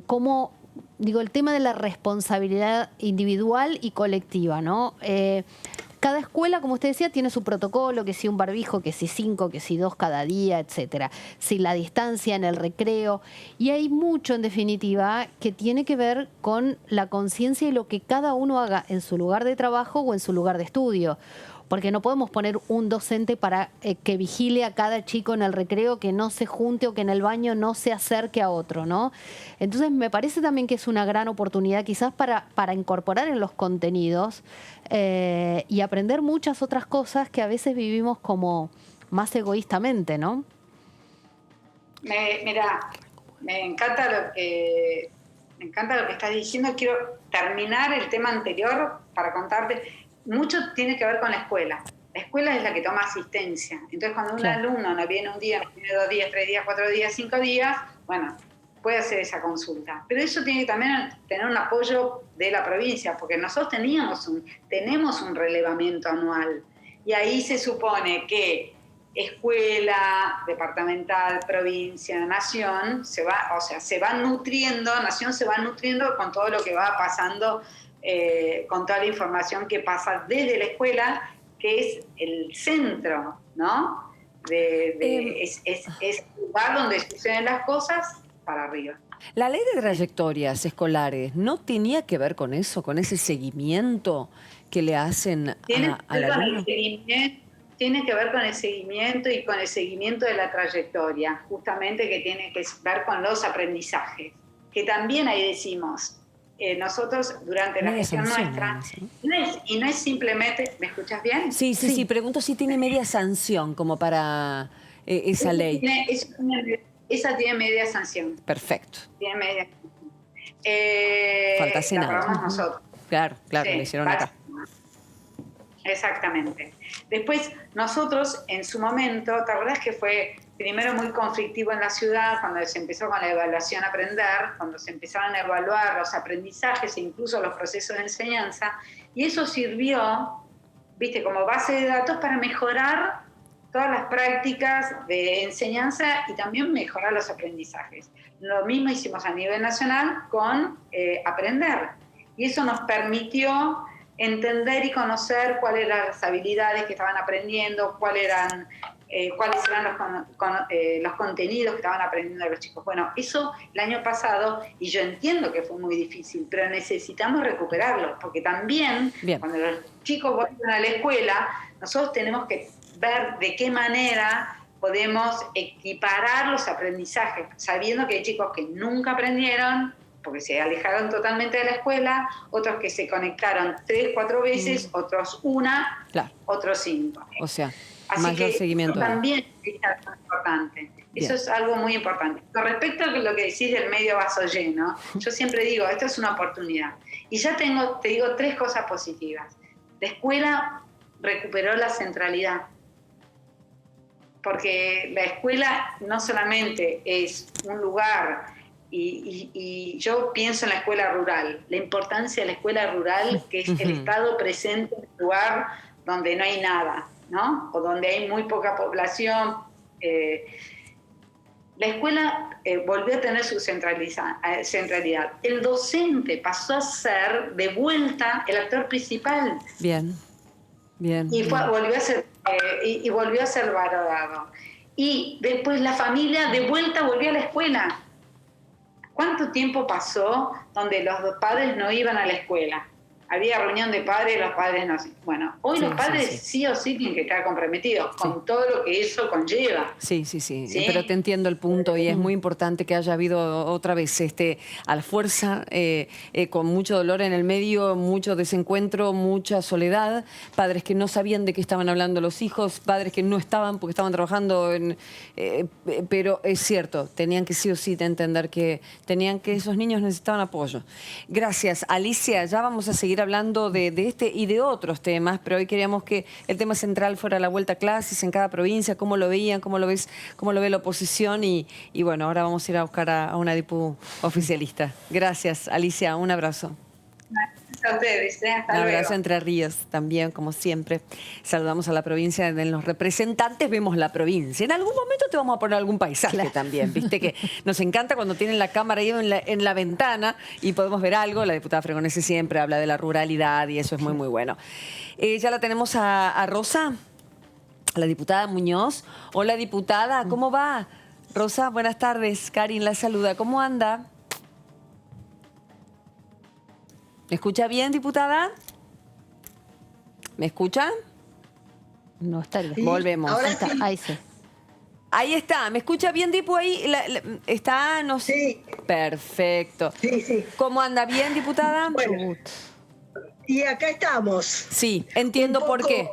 cómo, el tema de la responsabilidad individual y colectiva, ¿no? Cada escuela, como usted decía, tiene su protocolo, que si un barbijo, que si 5, que si 2 cada día, etcétera. Si la distancia en el recreo. Y hay mucho, en definitiva, que tiene que ver con la conciencia y lo que cada uno haga en su lugar de trabajo o en su lugar de estudio. Porque no podemos poner un docente para que vigile a cada chico en el recreo, que no se junte o que en el baño no se acerque a otro, ¿no? Entonces me parece también que es una gran oportunidad quizás para incorporar en los contenidos y aprender muchas otras cosas que a veces vivimos como más egoístamente, ¿no?
Mira, me encanta lo que estás diciendo. Quiero terminar el tema anterior para contarte. Mucho tiene que ver con la escuela. La escuela es la que toma asistencia. Entonces, cuando un alumno no viene un día, no viene 2 días, 3 días, 4 días, 5 días, bueno, puede hacer esa consulta. Pero eso tiene que también tener un apoyo de la provincia, porque nosotros tenemos un relevamiento anual. Y ahí se supone que escuela, departamental, provincia, nación, se va nutriendo, nación se va nutriendo con todo lo que va pasando, con toda la información que pasa desde la escuela, que es el centro, ¿no? Es el lugar donde suceden las cosas para arriba.
La ley de trayectorias escolares no tenía que ver con eso, con ese seguimiento que le hacen al alumno.
Tiene que ver con el seguimiento y con el seguimiento de la trayectoria, justamente que tiene que ver con los aprendizajes, que también ahí decimos, nosotros durante la gestión nuestra, no es simplemente, ¿me escuchas bien?
Sí, pregunto si tiene media sanción como para esa ley.
Esa tiene media sanción.
Perfecto.
Tiene media
Falta Senado.
La aprobamos nosotros.
Claro,
Sí,
le hicieron acá.
Exactamente. Después, nosotros en su momento, ¿te acordás que fue primero muy conflictivo en la ciudad cuando se empezó con la evaluación a aprender, cuando se empezaron a evaluar los aprendizajes e incluso los procesos de enseñanza? Y eso sirvió, viste, como base de datos para mejorar todas las prácticas de enseñanza y también mejorar los aprendizajes. Lo mismo hicimos a nivel nacional con aprender. Y eso nos permitió entender y conocer cuáles eran las habilidades que estaban aprendiendo, cuáles eran los contenidos que estaban aprendiendo los chicos. Bueno, eso el año pasado, y yo entiendo que fue muy difícil, pero necesitamos recuperarlo, porque también cuando los chicos vuelven a la escuela, nosotros tenemos que ver de qué manera podemos equiparar los aprendizajes, sabiendo que hay chicos que nunca aprendieron, porque se alejaron totalmente de la escuela, otros que se conectaron 3, 4 veces, otros 1, otros 5.
O sea,
así
mayor
que
seguimiento.
Eso también es algo importante. Eso es algo muy importante. Con respecto a lo que decís del medio vaso lleno, yo siempre digo, esto es una oportunidad. Y ya te digo 3 cosas positivas. La escuela recuperó la centralidad. Porque la escuela no solamente es un lugar, y yo pienso en la escuela rural, la importancia de la escuela rural, que es el Estado presente en un lugar donde no hay nada, ¿no? O donde hay muy poca población. La escuela volvió a tener su centralidad. El docente pasó a ser de vuelta el actor principal.
Bien.
Y volvió a ser valorado. Y después la familia de vuelta volvió a la escuela. ¿Cuánto tiempo pasó donde los padres no iban a la escuela? Había reunión de padres, los padres no. Bueno, hoy los padres sí o sí tienen que estar comprometidos con todo lo que eso conlleva.
Sí. Pero te entiendo el punto y es muy importante que haya habido otra vez a la fuerza, con mucho dolor en el medio, mucho desencuentro, mucha soledad, padres que no sabían de qué estaban hablando los hijos, padres que no estaban porque estaban trabajando, pero es cierto, tenían que sí o sí entender que esos niños necesitaban apoyo. Gracias, Alicia. Ya vamos a seguir hablando de este y de otros temas, pero hoy queríamos que el tema central fuera la vuelta a clases en cada provincia, cómo lo veían, cómo lo ve la oposición y bueno, ahora vamos a ir a buscar a una dipu oficialista. Gracias, Alicia, un abrazo.
A ustedes, hasta
un abrazo
luego.
Entre Ríos también, como siempre. Saludamos a la provincia de los representantes, vemos la provincia. En algún momento te vamos a poner algún paisaje también, viste que nos encanta cuando tienen la cámara ahí en la ventana y podemos ver algo. La diputada Fregonese siempre habla de la ruralidad y eso es muy, muy bueno. Ya la tenemos a Rosa, la diputada Muñoz. Hola, diputada, ¿cómo va? Rosa, buenas tardes. Karin la saluda. ¿Cómo anda? ¿Me escucha bien, diputada? ¿Me escucha?
No estaría.
Sí, volvemos.
Ahora está, ahí sí.
Ahí está. ¿Me escucha bien, Dipu? Ahí está, no sé.
Sí.
Perfecto.
Sí.
¿Cómo anda? ¿Bien, diputada?
Bueno, y acá estamos.
Sí, entiendo por qué.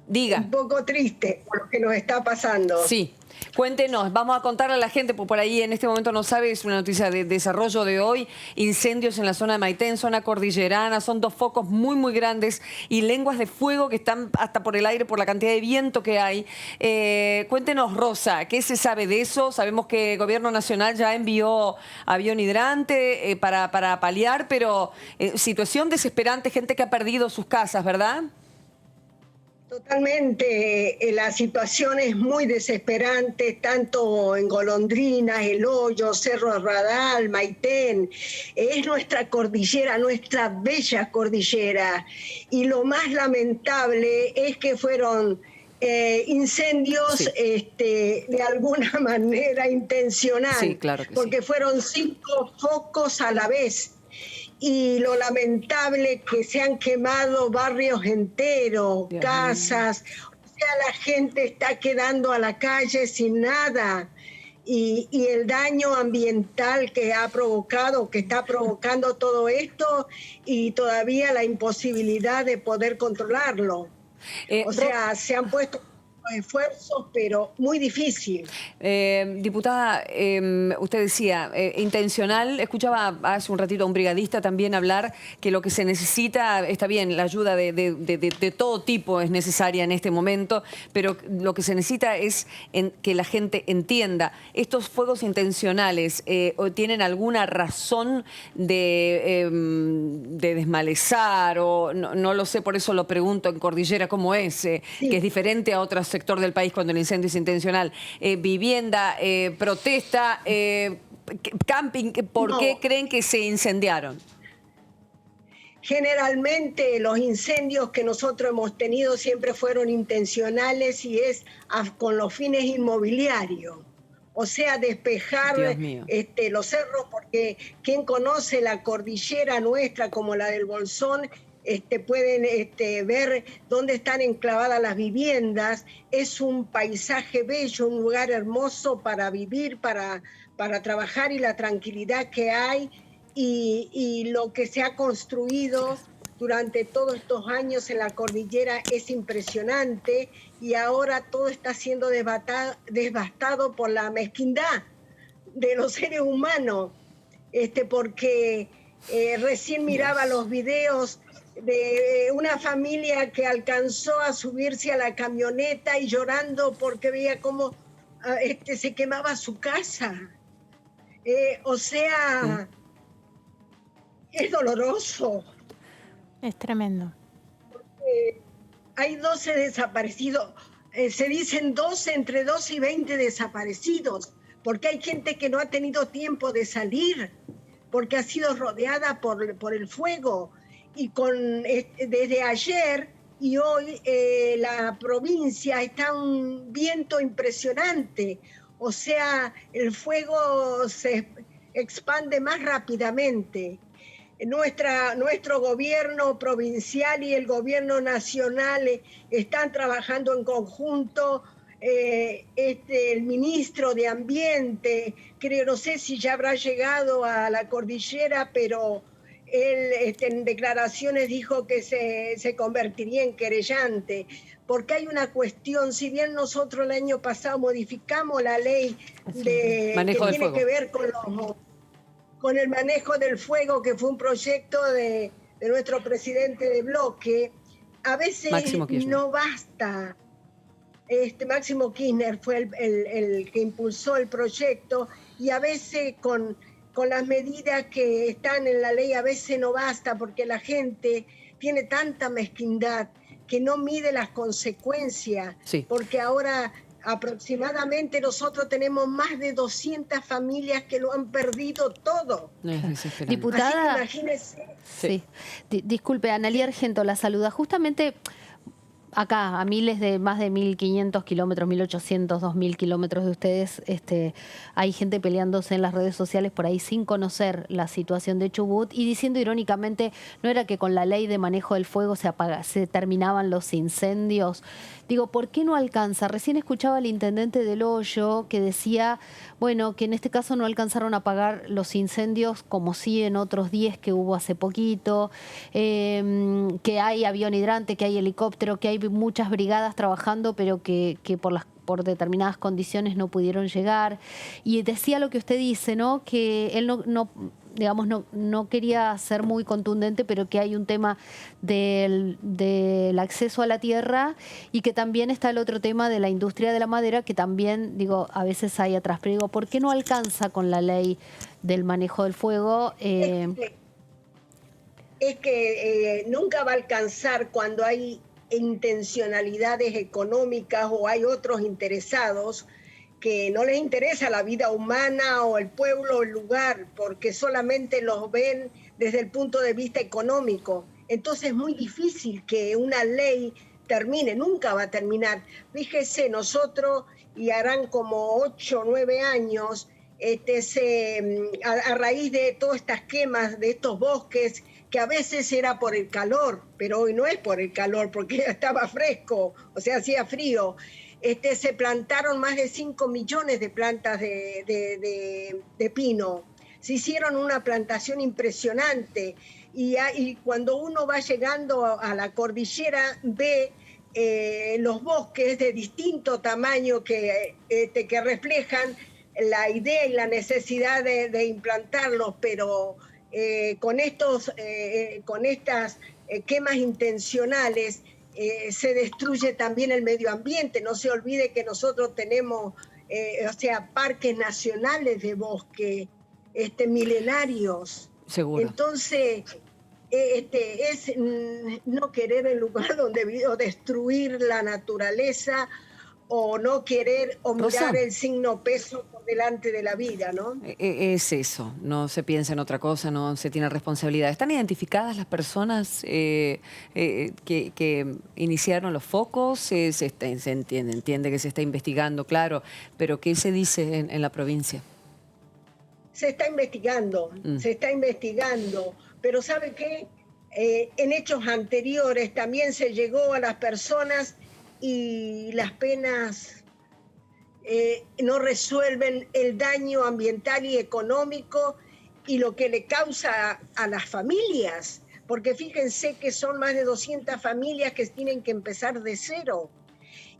Diga.
Un poco triste por lo que nos está pasando.
Sí. Cuéntenos, vamos a contarle a la gente, por ahí en este momento no sabe, es una noticia de desarrollo de hoy, incendios en la zona de Maitén, zona cordillerana, son 2 focos muy, muy grandes y lenguas de fuego que están hasta por el aire por la cantidad de viento que hay. Cuéntenos, Rosa, ¿qué se sabe de eso? Sabemos que el Gobierno Nacional ya envió avión hidrante para paliar, pero situación desesperante, gente que ha perdido sus casas, ¿verdad?
Totalmente, la situación es muy desesperante, tanto en Golondrinas, El Hoyo, Cerro Radal, Maitén. Es nuestra cordillera, nuestra bella cordillera. Y lo más lamentable es que fueron incendios
Sí.
de alguna manera intencional,
Sí, claro que
porque
sí.
fueron 5 focos a la vez. Y lo lamentable que se han quemado barrios enteros,
Dios mío.
casas, o sea, la gente está quedando a la calle sin nada. Y el daño ambiental que ha provocado, que está provocando todo esto, y todavía la imposibilidad de poder controlarlo. O sea, se han puesto esfuerzos, pero muy difícil.
Diputada, usted decía, intencional, escuchaba hace un ratito a un brigadista también hablar que lo que se necesita, está bien, la ayuda de todo tipo es necesaria en este momento, pero lo que se necesita es que la gente entienda, estos fuegos intencionales tienen alguna razón de desmalezar o no lo sé, por eso lo pregunto en Cordillera cómo es, que es diferente a otro sector del país cuando el incendio es intencional. Vivienda, protesta, camping, ¿por qué
No.
creen que se incendiaron?
Generalmente los incendios que nosotros hemos tenido siempre fueron intencionales y es con los fines inmobiliarios. O sea, despejar
Dios mío.
los cerros, porque quien conoce la cordillera nuestra como la del Bolsón, pueden ver dónde están enclavadas las viviendas. Es un paisaje bello, un lugar hermoso para vivir, para trabajar, y la tranquilidad que hay y lo que se ha construido durante todos estos años en la cordillera es impresionante, y ahora todo está siendo devastado por la mezquindad de los seres humanos, porque recién miraba los videos de una familia que alcanzó a subirse a la camioneta y llorando porque veía cómo se quemaba su casa. O sea, es doloroso.
Es tremendo.
Hay 12 desaparecidos, se dicen 12, entre 12 y 20 desaparecidos, porque hay gente que no ha tenido tiempo de salir, porque ha sido rodeada por el fuego. Y desde ayer y hoy la provincia está a un viento impresionante, o sea, el fuego se expande más rápidamente. Nuestro gobierno provincial y el gobierno nacional están trabajando en conjunto. El ministro de Ambiente, creo, no sé si ya habrá llegado a la cordillera, pero él en declaraciones dijo que se convertiría en querellante, porque hay una cuestión. Si bien nosotros el año pasado modificamos la ley que tiene que ver con el manejo del fuego, que fue un proyecto de nuestro presidente de bloque, a veces no basta. Máximo Kirchner fue el que impulsó el proyecto, y a veces con las medidas que están en la ley a veces no basta, porque la gente tiene tanta mezquindad que no mide las consecuencias, porque ahora aproximadamente nosotros tenemos más de 200 familias que lo han perdido todo.
Diputada,
así que imagínese.
Sí. Disculpe, Analía Argento la saluda. Justamente acá, a miles de más de 1.500 kilómetros, 1.800, 2.000 kilómetros de ustedes, hay gente peleándose en las redes sociales por ahí sin conocer la situación de Chubut y diciendo irónicamente, no era que con la ley de manejo del fuego se terminaban los incendios. Digo, ¿por qué no alcanza? Recién escuchaba al intendente del Hoyo que decía, bueno, que en este caso no alcanzaron a apagar los incendios como sí en otros 10 que hubo hace poquito, que hay avión hidrante, que hay helicóptero, que hay muchas brigadas trabajando, pero que por determinadas condiciones no pudieron llegar. Y decía lo que usted dice, ¿no? Que él no quería ser muy contundente, pero que hay un tema del acceso a la tierra y que también está el otro tema de la industria de la madera, que también, a veces hay atrás. Pero digo, ¿por qué no alcanza con la ley del manejo del fuego?
Es que nunca va a alcanzar cuando hay intencionalidades económicas o hay otros interesados que no les interesa la vida humana o el pueblo o el lugar, porque solamente los ven desde el punto de vista económico. Entonces es muy difícil que una ley termine, nunca va a terminar. Fíjese, nosotros, y harán como 8 o 9 años, a raíz de todas estas quemas de estos bosques, que a veces era por el calor, pero hoy no es por el calor, porque estaba fresco, o sea, hacía frío. Se plantaron más de 5 millones de plantas de pino. Se hicieron una plantación impresionante y cuando uno va llegando a la cordillera ve los bosques de distinto tamaño que reflejan la idea y la necesidad de implantarlos, pero con estas quemas intencionales se destruye también el medio ambiente. No se olvide que nosotros tenemos parques nacionales de bosque milenarios.
Seguro.
Entonces es no querer el lugar donde vivo, o destruir la naturaleza, o no querer o mirar el signo peso por delante de la vida, ¿no?
Es eso, no se piensa en otra cosa, no se tiene responsabilidad. ¿Están identificadas las personas que iniciaron los focos? Se entiende que se está investigando, claro, pero ¿qué se dice en la provincia?
Se está investigando, pero ¿sabe qué? En hechos anteriores también se llegó a las personas y las penas no resuelven el daño ambiental y económico y lo que le causa a las familias, porque fíjense que son más de 200 familias que tienen que empezar de cero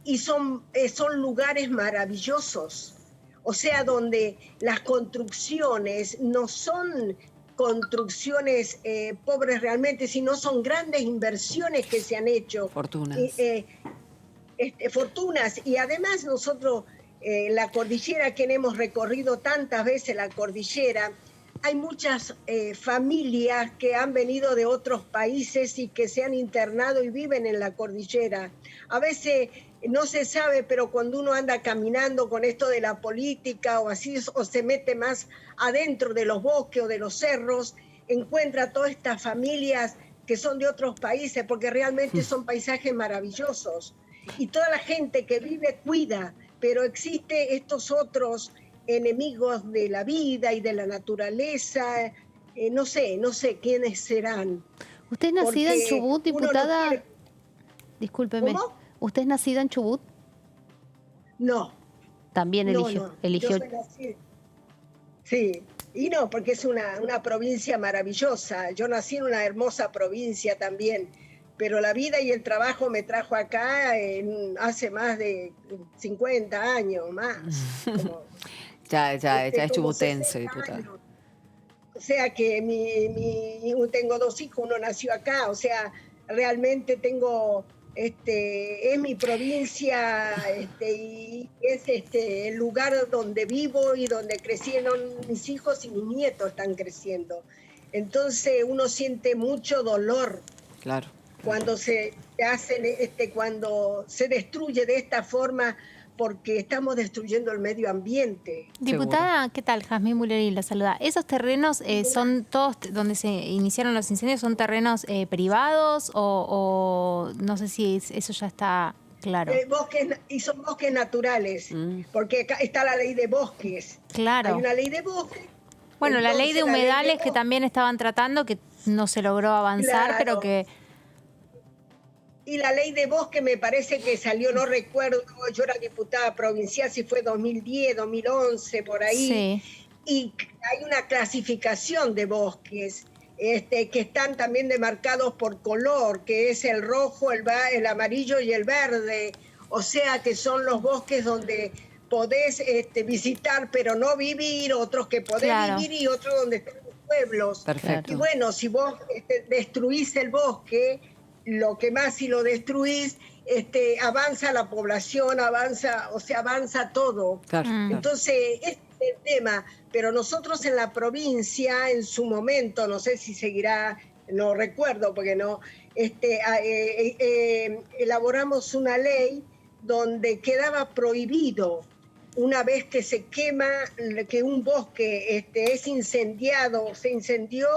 y son lugares maravillosos, o sea, donde las construcciones no son construcciones pobres realmente, sino son grandes inversiones que se han hecho.
Fortunas.
Fortunas, y además nosotros, la cordillera, que hemos recorrido tantas veces la cordillera, hay muchas familias que han venido de otros países y que se han internado y viven en la cordillera. A veces no se sabe, pero cuando uno anda caminando con esto de la política o así, o se mete más adentro de los bosques o de los cerros, encuentra todas estas familias que son de otros países, porque realmente son paisajes maravillosos. Y toda la gente que vive cuida, pero existe estos otros enemigos de la vida y de la naturaleza, no sé quiénes serán.
¿Usted es nacida
Porque
en Chubut, diputada?
no quiere...
Discúlpeme.
¿Cómo?
¿Usted es nacida en Chubut?
No.
También eligió.
Yo soy nacida. Sí, y no, porque es una provincia maravillosa. Yo nací en una hermosa provincia también, pero la vida y el trabajo me trajo acá hace más de 50 años más.
Ya es chubutense, diputada.
O sea que tengo 2 hijos, uno nació acá, o sea, realmente tengo, es mi provincia, y es el lugar donde vivo y donde crecieron mis hijos y mis nietos están creciendo. Entonces uno siente mucho dolor.
Claro.
Cuando se hacen, cuando se destruye de esta forma, porque estamos destruyendo el medio ambiente.
Diputada, ¿qué tal? Jazmín Mullerín la saluda. ¿Esos terrenos son todos donde se iniciaron los incendios, son terrenos privados o no sé si eso ya está claro?
Y son bosques naturales, porque acá está la ley de bosques.
Claro.
Hay una ley de bosques.
Bueno, la ley de humedales que también estaban tratando, que no se logró avanzar,
claro,
pero que...
Y la ley de bosque me parece que salió, no recuerdo, yo era diputada provincial, si fue 2010, 2011, por ahí.
Sí.
Y hay una clasificación de bosques que están también demarcados por color, que es el rojo, el amarillo y el verde. O sea que son los bosques donde podés visitar, pero no vivir, otros que podés vivir y otros donde están los pueblos.
Perfecto.
Y bueno, si vos destruís el bosque, lo que más si lo destruís, avanza la población, avanza todo.
Claro.
Entonces, este es el tema, pero nosotros en la provincia, en su momento, no sé si seguirá no recuerdo porque no, elaboramos una ley donde quedaba prohibido, una vez que se quema, que un bosque es incendiado, se incendió,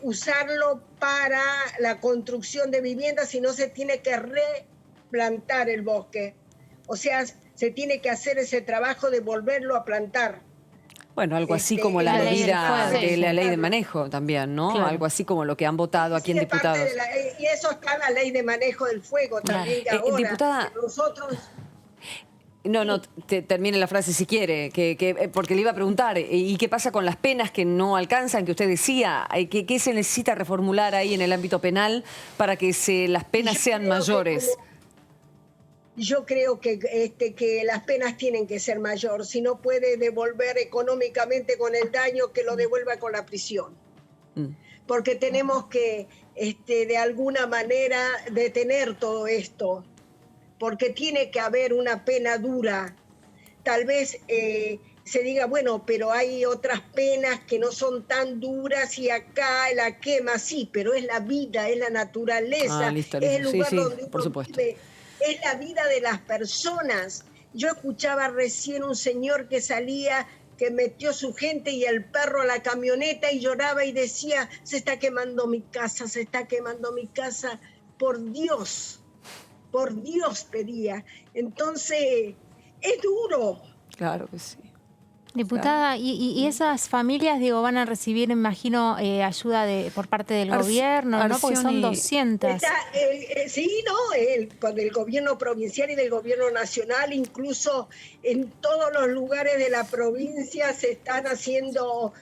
usarlo para la construcción de viviendas, si no se tiene que replantar el bosque. O sea, se tiene que hacer ese trabajo de volverlo a plantar.
Bueno, algo así como la medida de la ley de manejo también, ¿no?
Claro.
Algo así como lo que han votado aquí en diputados.
Y eso está en la ley de manejo del fuego también de ahora.
Diputada,
nosotros...
No, termine la frase si quiere, porque le iba a preguntar, ¿y qué pasa con las penas que no alcanzan, que usted decía? ¿Qué se necesita reformular ahí en el ámbito penal para que las penas sean mayores?
Yo creo que las penas tienen que ser mayor. Si no puede devolver económicamente con el daño, que lo devuelva con la prisión. Porque tenemos que, de alguna manera, detener todo esto. Porque tiene que haber una pena dura. Tal vez se diga, bueno, pero hay otras penas que no son tan duras y acá la quema, sí, pero es la vida, es la naturaleza,
listo.
es el lugar donde
por
uno
supuesto.
vive, es la vida de las personas. Yo escuchaba recién un señor que salía, que metió su gente y el perro a la camioneta y lloraba y decía, se está quemando mi casa, se está quemando mi casa, por Dios pedía. Entonces, es duro.
Claro que sí.
Diputada, y esas familias, digo, van a recibir, imagino, ayuda por parte del gobierno, ¿no? Porque son 200.
Con el gobierno provincial y del gobierno nacional, incluso en todos los lugares de la provincia se están haciendo,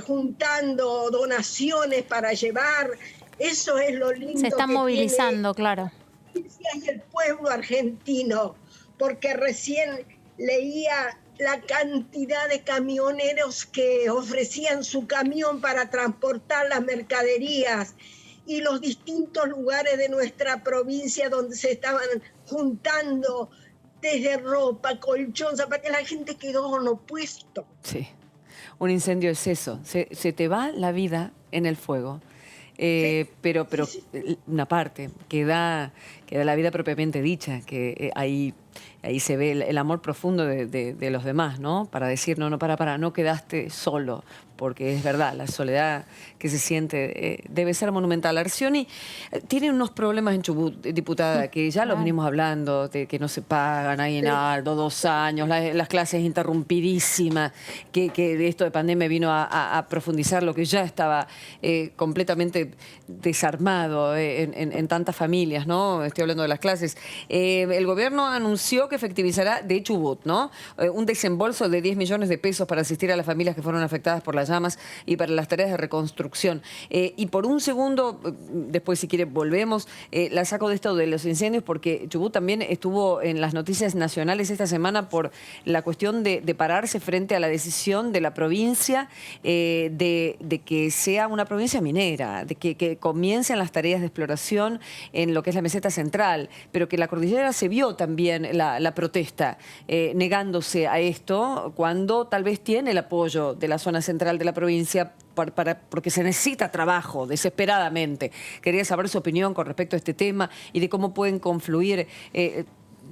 juntando donaciones para llevar. Eso es lo lindo.
Se están movilizando, claro.
Y el pueblo argentino, porque recién leía la cantidad de camioneros que ofrecían su camión para transportar las mercaderías y los distintos lugares de nuestra provincia donde se estaban juntando desde ropa, colchón, zapatos, la gente quedó en opuesto.
Sí, un incendio es eso, se te va la vida en el fuego. Pero una parte queda la vida propiamente dicha, que ahí se ve el amor profundo de los demás, ¿no? Para decir, no quedaste solo, porque es verdad, la soledad que se siente debe ser monumental. Arcioni tiene unos problemas en Chubut, diputada, que ya los venimos hablando, de que no se pagan, hay en Aldo 2 años, las clases interrumpidísimas, que esto de pandemia vino a profundizar lo que ya estaba completamente desarmado en tantas familias, ¿no? Estoy hablando de las clases. El gobierno anunció que efectivizará de Chubut, ¿no? Un desembolso de 10 millones de pesos para asistir a las familias que fueron afectadas por las llamas y para las tareas de reconstrucción. Y por un segundo, después si quiere volvemos, la saco de esto de los incendios porque Chubut también estuvo en las noticias nacionales esta semana por la cuestión de pararse frente a la decisión de la provincia de que sea una provincia minera, de que comiencen las tareas de exploración en lo que es la meseta central, pero que la cordillera se vio también la protesta negándose a esto cuando tal vez tiene el apoyo de la zona central de la provincia porque se necesita trabajo desesperadamente. Quería saber su opinión con respecto a este tema y de cómo pueden confluir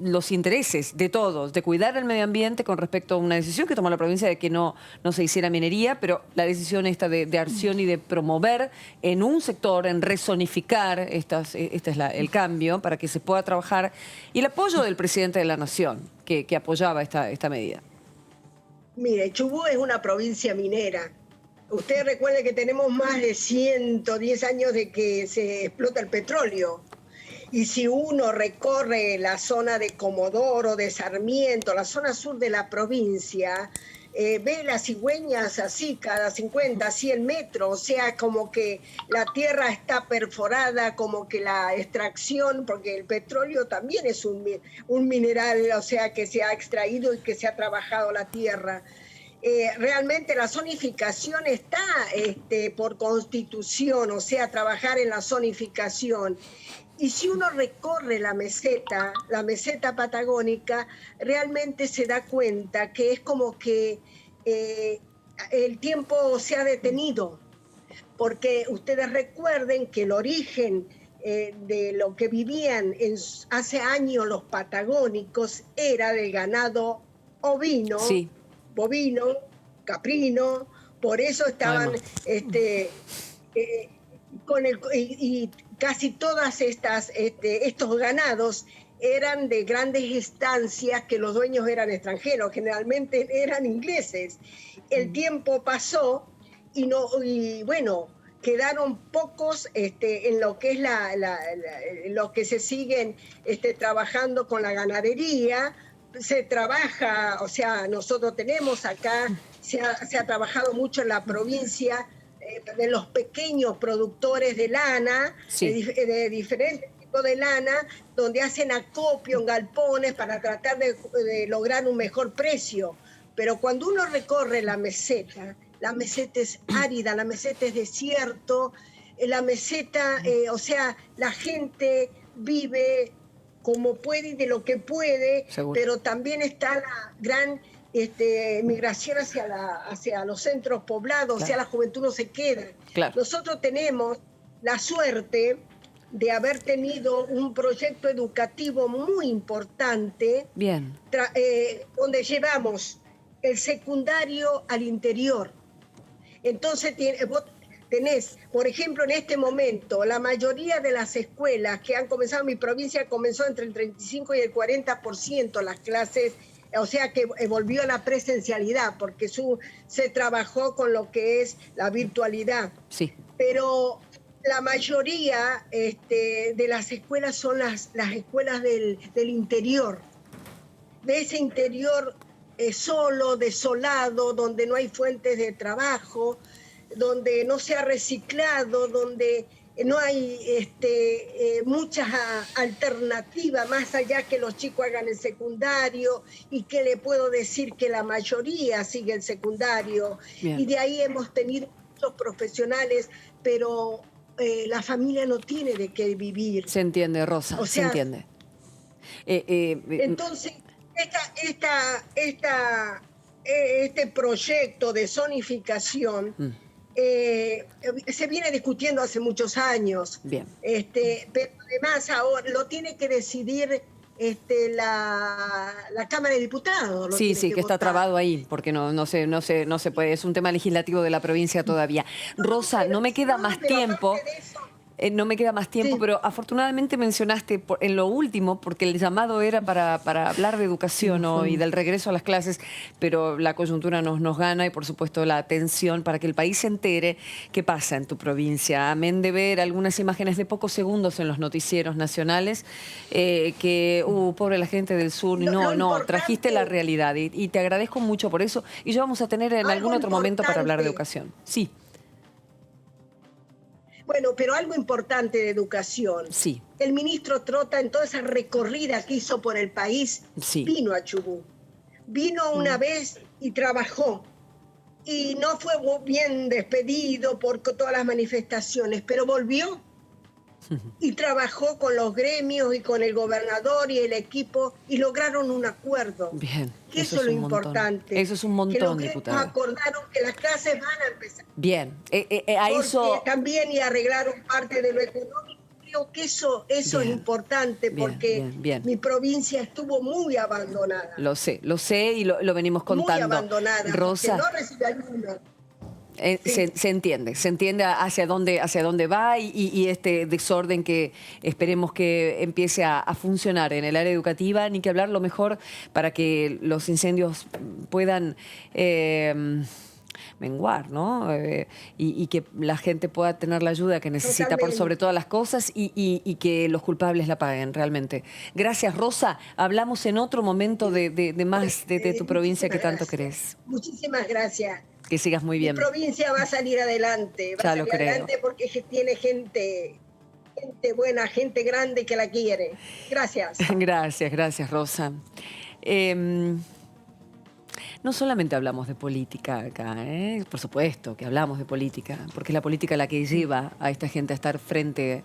los intereses de todos, de cuidar el medio ambiente con respecto a una decisión que tomó la provincia de que no se hiciera minería, pero la decisión esta de Arcioni de promover en un sector, en rezonificar, este es el cambio para que se pueda trabajar, y el apoyo del presidente de la Nación, que apoyaba esta medida.
Mire, Chubut es una provincia minera. Usted recuerde que tenemos más de 110 años de que se explota el petróleo. Y si uno recorre la zona de Comodoro, de Sarmiento, la zona sur de la provincia, ve las cigüeñas así cada 50, 100 metros, o sea, como que la tierra está perforada, como que la extracción, porque el petróleo también es un mineral, o sea, que se ha extraído y que se ha trabajado la tierra. Realmente la zonificación está por constitución, o sea, trabajar en la zonificación. Y si uno recorre la meseta patagónica, realmente se da cuenta que es como que el tiempo se ha detenido. porque ustedes recuerden que el origen de lo que vivían hace años los patagónicos era del ganado ovino,
Sí.
bovino, caprino, por eso estaban y casi todas estos ganados eran de grandes estancias que los dueños eran extranjeros, generalmente eran ingleses. El tiempo pasó y bueno, quedaron pocos en lo que es los que se siguen trabajando con la ganadería. Se trabaja, o sea, nosotros tenemos acá, se ha trabajado mucho en la provincia de los pequeños productores de lana,
Sí.
de diferentes tipos de lana, donde hacen acopio en galpones para tratar de lograr un mejor precio. Pero cuando uno recorre la meseta es árida, la meseta es desierto, la meseta, o sea, la gente vive como puede y de lo que puede,
Seguro.
pero también está la gran migración hacia los centros poblados,
Claro.
o sea, la juventud no se queda.
Claro.
Nosotros tenemos la suerte de haber tenido un proyecto educativo muy importante,
Bien.
donde llevamos el secundario al interior. Entonces vos tenés, por ejemplo, en este momento, la mayoría de las escuelas que han comenzado, mi provincia comenzó entre el 35 y el 40% las clases, o sea que volvió a la presencialidad, porque se trabajó con lo que es la virtualidad.
Sí.
Pero la mayoría de las escuelas son las escuelas del interior, de ese interior solo, desolado, donde no hay fuentes de trabajo, donde no se ha reciclado, donde no hay muchas alternativas más allá que los chicos hagan el secundario, y que le puedo decir que la mayoría sigue el secundario.
Bien.
Y de ahí hemos tenido muchos profesionales, pero la familia no tiene de qué vivir.
Se entiende, Rosa,
O
se
sea,
entiende.
Entonces, este proyecto de zonificación se viene discutiendo hace muchos años.
Bien.
Pero además ahora lo tiene que decidir la Cámara de Diputados.
Sí, sí, que está
votar.
trabado ahí, porque no se puede, es un tema legislativo de la provincia todavía. Rosa, no me queda más
pero
tiempo.
aparte de eso,
No me queda más tiempo,
Sí.
pero afortunadamente mencionaste en lo último, porque el llamado era para hablar de educación y del regreso a las clases, pero la coyuntura nos gana y por supuesto la atención para que el país se entere qué pasa en tu provincia. Amén de ver algunas imágenes de pocos segundos en los noticieros nacionales, pobre la gente del sur.
Lo
No,
importante-
trajiste la realidad y te agradezco mucho por eso. Y yo vamos a tener en
Algo
algún otro momento para hablar de
importante.
educación. Sí,
Bueno, pero algo importante de educación.
sí.
El ministro Trota, en toda esa recorrida que hizo por el país,
Sí.
vino a Chubut. Vino una vez y trabajó. Y no fue bien despedido por todas las manifestaciones, pero volvió y trabajó con los gremios y con el gobernador y el equipo y lograron un acuerdo.
Bien,
Que
eso
eso es lo
es un montón.
importante.
Eso es un
Que
montón,
los gremios
diputada.
acordaron que las clases van a empezar.
Bien, a
Porque
eso...
también y arreglaron parte de lo económico. Creo que eso es
Bien,
importante,
bien,
porque
bien, bien.
mi provincia estuvo muy abandonada.
Lo sé y lo venimos contando.
Muy abandonada.
Rosa,
porque no recibe ayuda. Sí.
se entiende hacia dónde va y este desorden que esperemos que empiece a funcionar en el área educativa, ni que hablar lo mejor para que los incendios puedan menguar, ¿no? Y que la gente pueda tener la ayuda que necesita por
Totalmente.
sobre todas las cosas y que los culpables la paguen realmente. Gracias, Rosa. Hablamos en otro momento de más de tu provincia que tanto
Muchísimas
querés.
Muchísimas gracias.
Que sigas muy bien.
Mi provincia va a salir adelante. Va
Ya
a
lo
salir
creo.
adelante porque tiene gente buena, gente grande que la quiere. Gracias.
Gracias, Rosa. No solamente hablamos de política acá, por supuesto que hablamos de política, porque es la política la que lleva a esta gente a estar frente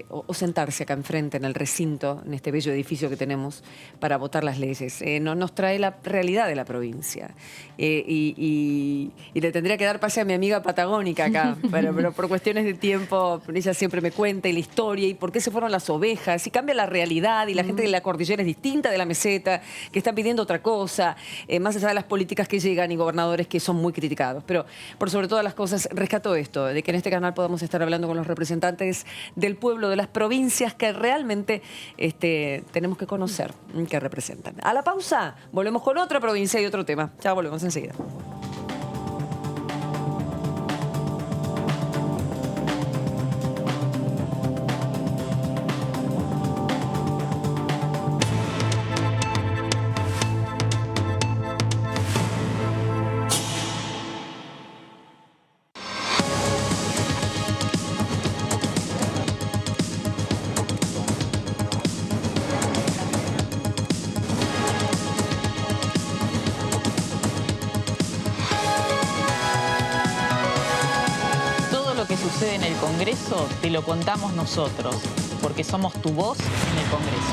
o sentarse acá enfrente en el recinto, en este bello edificio que tenemos, para votar las leyes. Nos trae la realidad de la provincia. Y le tendría que dar pase a mi amiga patagónica acá, pero por cuestiones de tiempo, ella siempre me cuenta y la historia y por qué se fueron las ovejas, y cambia la realidad, y la gente de la cordillera es distinta de la meseta, que están pidiendo otra cosa, más allá de las políticas que llegan y gobernadores que son muy criticados. Pero por sobre todas las cosas, rescato esto, de que en este canal podamos estar hablando con los representantes del pueblo, de las provincias que realmente tenemos que conocer, que representan. A la pausa, volvemos con otra provincia y otro tema. Ya volvemos enseguida.
En el Congreso te lo contamos nosotros, porque somos tu voz en el Congreso.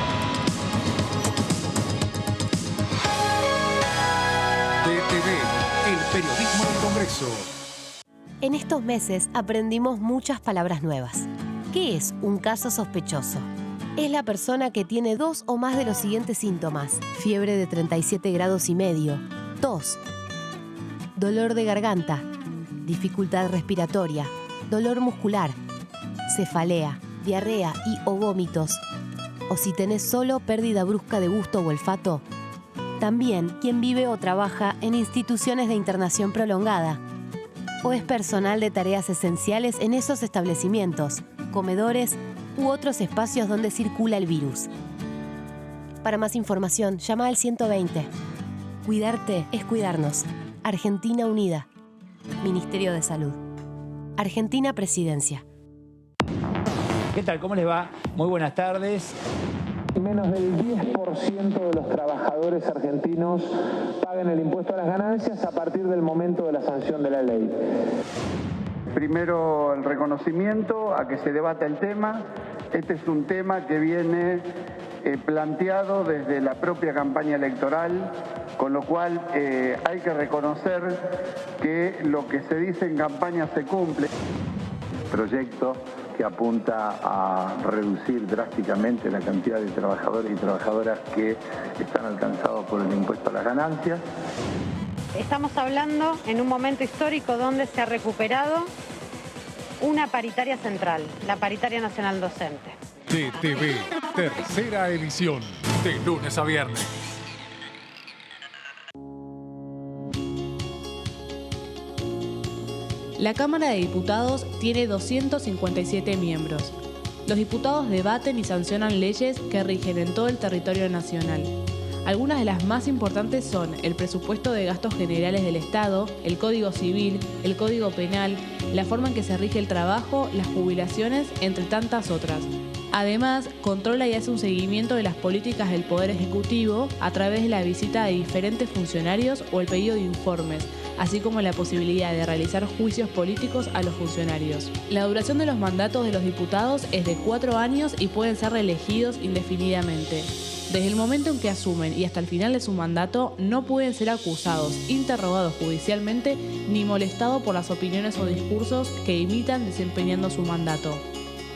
DTV, el periodismo del Congreso.
En estos meses aprendimos muchas palabras nuevas. ¿Qué es un caso sospechoso? Es la persona que tiene 2 o más de los siguientes síntomas: fiebre de 37,5 grados, tos, dolor de garganta, dificultad respiratoria, dolor muscular, cefalea, diarrea y o vómitos. O si tenés solo pérdida brusca de gusto o olfato. También quien vive o trabaja en instituciones de internación prolongada. O es personal de tareas esenciales en esos establecimientos, comedores u otros espacios donde circula el virus. Para más información, llama al 120. Cuidarte es cuidarnos. Argentina Unida. Ministerio de Salud. Argentina Presidencia.
¿Qué tal? ¿Cómo les va? Muy buenas tardes.
Menos del 10% de los trabajadores argentinos pagan el impuesto a las ganancias a partir del momento de la sanción de la ley.
Primero, el reconocimiento a que se debata el tema. Este es un tema que viene planteado desde la propia campaña electoral, con lo cual hay que reconocer que lo que se dice en campaña se cumple.
Proyecto que apunta a reducir drásticamente la cantidad de trabajadores y trabajadoras que están alcanzados por el impuesto a las ganancias.
Estamos hablando en un momento histórico donde se ha recuperado una paritaria central, la Paritaria Nacional Docente.
DTV, tercera edición, de lunes a viernes.
La Cámara de Diputados tiene 257 miembros. Los diputados debaten y sancionan leyes que rigen en todo el territorio nacional. Algunas de las más importantes son el presupuesto de gastos generales del Estado, el Código Civil, el Código Penal, la forma en que se rige el trabajo, las jubilaciones, entre tantas otras. Además, controla y hace un seguimiento de las políticas del Poder Ejecutivo a través de la visita de diferentes funcionarios o el pedido de informes, así como la posibilidad de realizar juicios políticos a los funcionarios. La duración de los mandatos de los diputados es de 4 años y pueden ser reelegidos indefinidamente. Desde el momento en que asumen y hasta el final de su mandato, no pueden ser acusados, interrogados judicialmente, ni molestados por las opiniones o discursos que imitan desempeñando su mandato.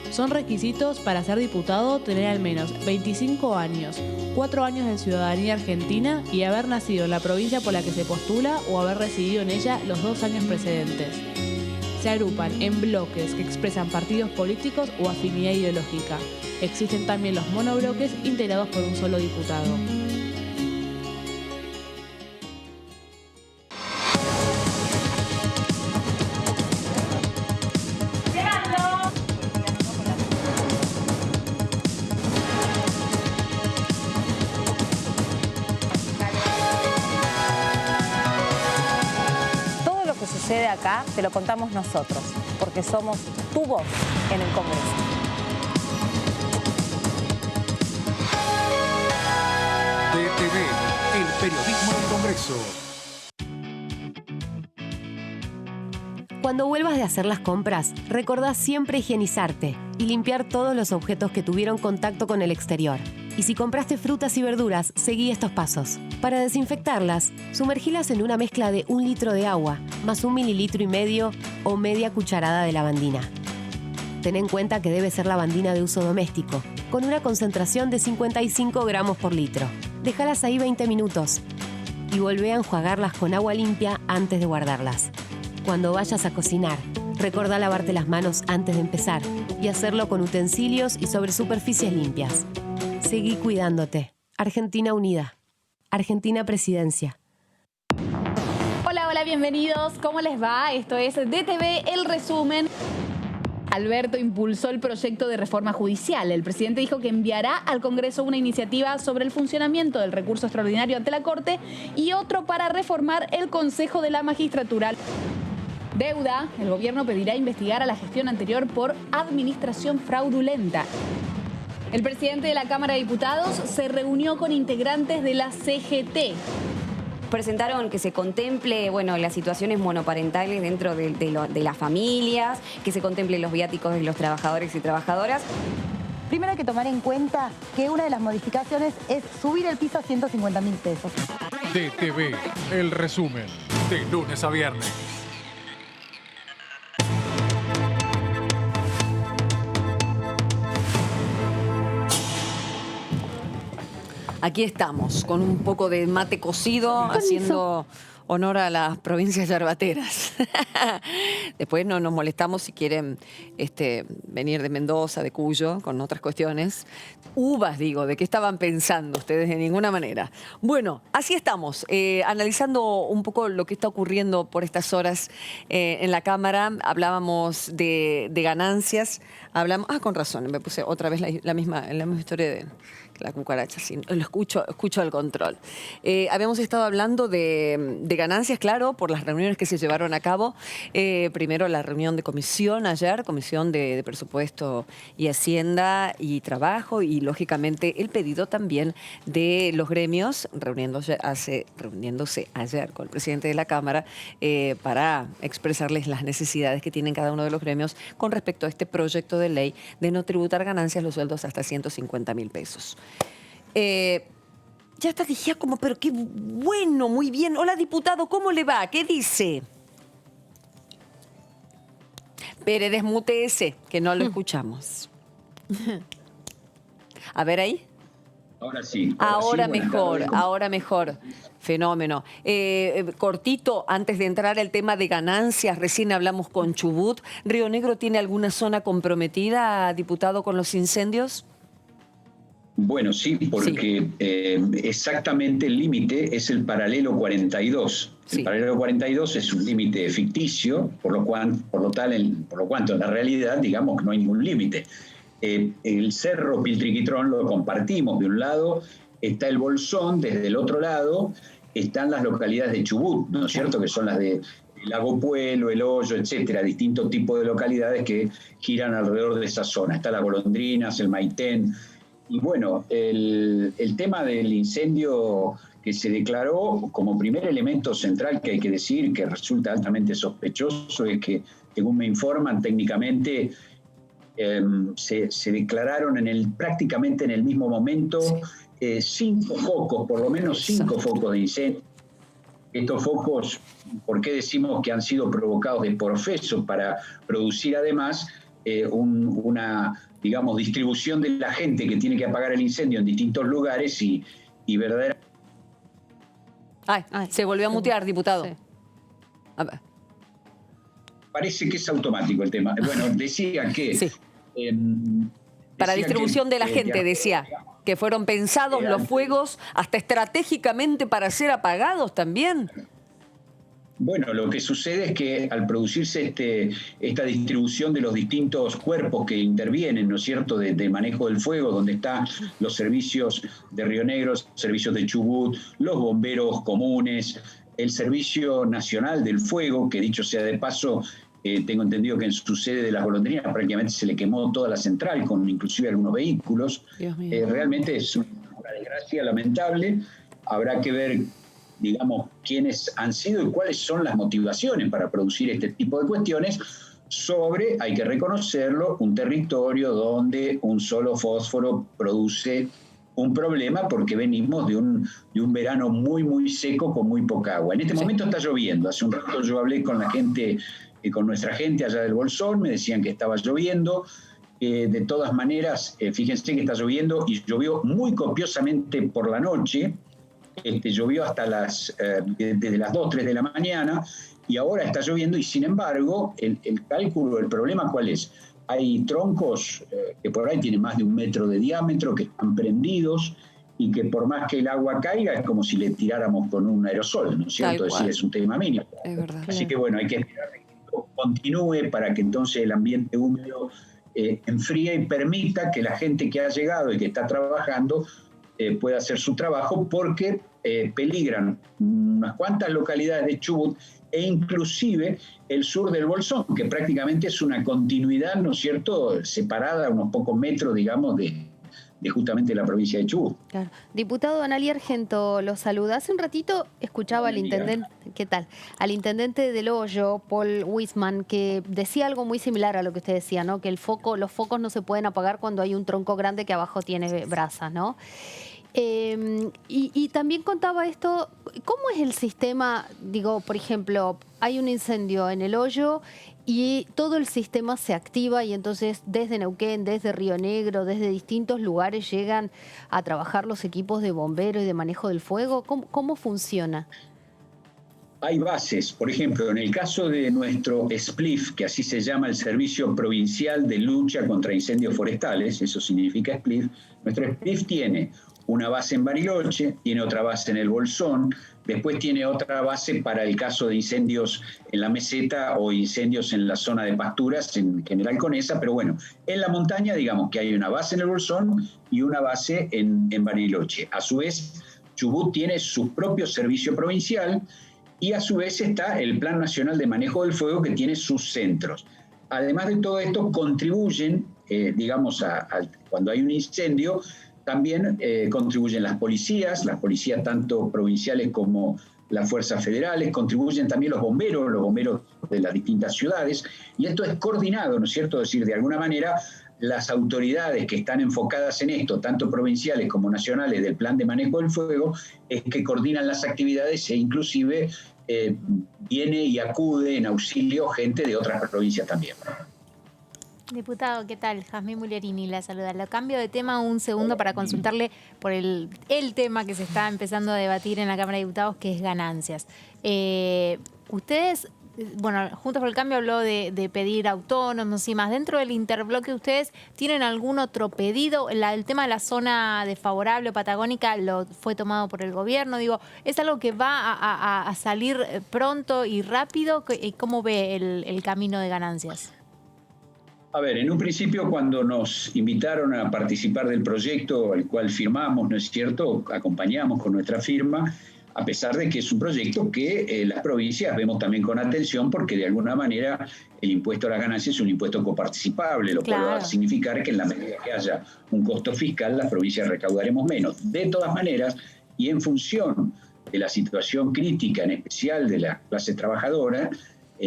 Son requisitos para ser diputado tener al menos 25 años, 4 años de ciudadanía argentina y haber nacido en la provincia por la que se postula o haber residido en ella los 2 años precedentes. Se agrupan en bloques que expresan partidos políticos o afinidad ideológica. Existen también los monobloques integrados por un solo diputado.
Sucede acá, te lo contamos nosotros, porque somos tu voz en el Congreso.
DTV, el periodismo del Congreso.
Cuando vuelvas de hacer las compras, recordá siempre higienizarte y limpiar todos los objetos que tuvieron contacto con el exterior. Y si compraste frutas y verduras, seguí estos pasos. Para desinfectarlas, sumergilas en una mezcla de 1 litro de agua, más 1,5 mililitros o media cucharada de lavandina. Ten en cuenta que debe ser lavandina de uso doméstico, con una concentración de 55 gramos por litro. Déjalas ahí 20 minutos y volvé a enjuagarlas con agua limpia antes de guardarlas. Cuando vayas a cocinar, recordá lavarte las manos antes de empezar y hacerlo con utensilios y sobre superficies limpias. Seguí cuidándote. Argentina Unida. Argentina Presidencia.
Hola, bienvenidos. ¿Cómo les va? Esto es DTV, el resumen. Alberto impulsó el proyecto de reforma judicial. El presidente dijo que enviará al Congreso una iniciativa sobre el funcionamiento del recurso extraordinario ante la Corte y otro para reformar el Consejo de la Magistratura. Deuda. El gobierno pedirá investigar a la gestión anterior por administración fraudulenta. El presidente de la Cámara de Diputados se reunió con integrantes de la CGT.
Presentaron que se contemple, las situaciones monoparentales dentro de las familias, que se contemplen los viáticos de los trabajadores y trabajadoras.
Primero hay que tomar en cuenta que una de las modificaciones es subir el piso a 150.000 pesos.
DTV, el resumen, de lunes a viernes.
Aquí estamos, con un poco de mate cocido, haciendo honor a las provincias yerbateras. Después no nos molestamos si quieren venir de Mendoza, de Cuyo, con otras cuestiones. Uvas, digo, ¿de qué estaban pensando ustedes? De ninguna manera. Bueno, así estamos, analizando un poco lo que está ocurriendo por estas horas en la Cámara. Hablábamos de ganancias, con razón, me puse otra vez la misma historia de la cucaracha, sí, lo escucho al control. Habíamos estado hablando de ganancias, claro, por las reuniones que se llevaron a cabo. Primero la reunión de comisión ayer, comisión de presupuesto y Hacienda y Trabajo, y lógicamente el pedido también de los gremios, reuniéndose ayer con el presidente de la Cámara para expresarles las necesidades que tienen cada uno de los gremios con respecto a este proyecto de ley de no tributar ganancias, los sueldos hasta 150.000 pesos. Ya está, dije como, pero qué bueno, muy bien. Hola, diputado, ¿cómo le va? ¿Qué dice? Pero desmútese, que no lo escuchamos. A ver ahí.
Ahora sí.
Ahora mejor. Fenómeno. Cortito, antes de entrar al tema de ganancias, recién hablamos con Chubut. ¿Río Negro tiene alguna zona comprometida, diputado, con los incendios?
Bueno, sí, porque exactamente el límite es el paralelo 42. Sí. El paralelo 42 es un límite ficticio, por lo cuanto en la realidad, digamos que no hay ningún límite. El cerro Piltriquitrón lo compartimos. De un lado está el Bolsón, desde el otro lado están las localidades de Chubut, ¿no es cierto? Que son las de Lago Puelo, El Hoyo, etcétera, distintos tipos de localidades que giran alrededor de esa zona. Está Las Golondrinas, el Maitén. Y bueno, el tema del incendio que se declaró como primer elemento central que hay que decir, que resulta altamente sospechoso, es que, según me informan técnicamente, se declararon prácticamente en el mismo momento 5 focos, por lo menos 5 focos de incendio. Estos focos, ¿por qué decimos que han sido provocados de profeso para producir además una, digamos, distribución de la gente que tiene que apagar el incendio en distintos lugares y verdaderamente...
Se volvió a mutear, diputado. Sí. A ver.
Parece que es automático el tema. Bueno, decía que... Sí.
Para distribución de la gente, decía, que fueron pensados los fuegos hasta estratégicamente para ser apagados también.
Bueno, lo que sucede es que al producirse esta distribución de los distintos cuerpos que intervienen, ¿no es cierto?, de manejo del fuego, donde están los servicios de Río Negro, servicios de Chubut, los bomberos comunes, el Servicio Nacional del Fuego, que dicho sea de paso, tengo entendido que en su sede de Las Golondrinas prácticamente se le quemó toda la central, con inclusive algunos vehículos. Realmente es una desgracia lamentable. Habrá que ver, digamos, quiénes han sido y cuáles son las motivaciones para producir este tipo de cuestiones, sobre, hay que reconocerlo, un territorio donde un solo fósforo produce un problema porque venimos de un verano muy, muy seco con muy poca agua. En este momento está lloviendo. Hace un rato yo hablé con la gente, con nuestra gente allá del Bolsón, me decían que estaba lloviendo. De todas maneras, fíjense que está lloviendo y llovió muy copiosamente por la noche. Llovió hasta desde las 2, 3 de la mañana y ahora está lloviendo y sin embargo el cálculo, el problema ¿cuál es? Hay troncos que por ahí tienen más de 1 metro de diámetro, que están prendidos y que por más que el agua caiga es como si le tiráramos con un aerosol, ¿no es cierto? Es decir, es un tema mínimo.
Es verdad.
Así que bueno, hay que esperar que esto continúe para que entonces el ambiente húmedo enfríe y permita que la gente que ha llegado y que está trabajando pueda hacer su trabajo, porque peligran unas cuantas localidades de Chubut e inclusive el sur del Bolsón, que prácticamente es una continuidad, ¿no es cierto?, separada a unos pocos metros, digamos, de justamente la provincia de Chubut.
Claro. Diputado Analía Argento, lo saluda. Hace un ratito escuchaba al intendente, ¿qué tal? Al intendente del Hoyo, Paul Wisman, que decía algo muy similar a lo que usted decía, ¿no? Que los focos no se pueden apagar cuando hay un tronco grande que abajo tiene brasas, ¿no? Y también contaba esto, ¿cómo es el sistema? Digo, por ejemplo, hay un incendio en el Hoyo y todo el sistema se activa y entonces desde Neuquén, desde Río Negro, desde distintos lugares llegan a trabajar los equipos de bomberos y de manejo del fuego. ¿Cómo funciona?
Hay bases, por ejemplo, en el caso de nuestro SPLIF, que así se llama el Servicio Provincial de Lucha contra Incendios Forestales, eso significa SPLIF, nuestro SPLIF tiene una base en Bariloche, tiene otra base en el Bolsón, después tiene otra base para el caso de incendios en la meseta o incendios en la zona de pasturas, en General Conesa, pero bueno, en la montaña digamos que hay una base en el Bolsón y una base en Bariloche. A su vez, Chubut tiene su propio servicio provincial y a su vez está el Plan Nacional de Manejo del Fuego, que tiene sus centros. Además de todo esto, contribuyen, digamos, cuando hay un incendio, también contribuyen las policías tanto provinciales como las fuerzas federales, contribuyen también los bomberos de las distintas ciudades, y esto es coordinado, ¿no es cierto? Es decir, de alguna manera, las autoridades que están enfocadas en esto, tanto provinciales como nacionales del Plan de Manejo del Fuego, es que coordinan las actividades e inclusive viene y acude en auxilio gente de otras provincias también.
Diputado, ¿qué tal? Jazmín Mulierini la saluda. Lo cambio de tema un segundo para consultarle por el tema que se está empezando a debatir en la Cámara de Diputados, que es ganancias. Ustedes, bueno, Juntos por el Cambio habló de pedir autónomos y más. Dentro del interbloque, ¿ustedes tienen algún otro pedido? El tema de la zona desfavorable patagónica lo fue tomado por el gobierno. Digo, ¿es algo que va a salir pronto y rápido? ¿Cómo ve el camino de ganancias?
A ver, en un principio cuando nos invitaron a participar del proyecto al cual firmamos, ¿no es cierto?, acompañamos con nuestra firma, a pesar de que es un proyecto que las provincias vemos también con atención, porque de alguna manera el impuesto a las ganancias es un impuesto coparticipable, lo cual va a significar que en la medida que haya un costo fiscal, las provincias recaudaremos menos. De todas maneras, y en función de la situación crítica, en especial de la clase trabajadora,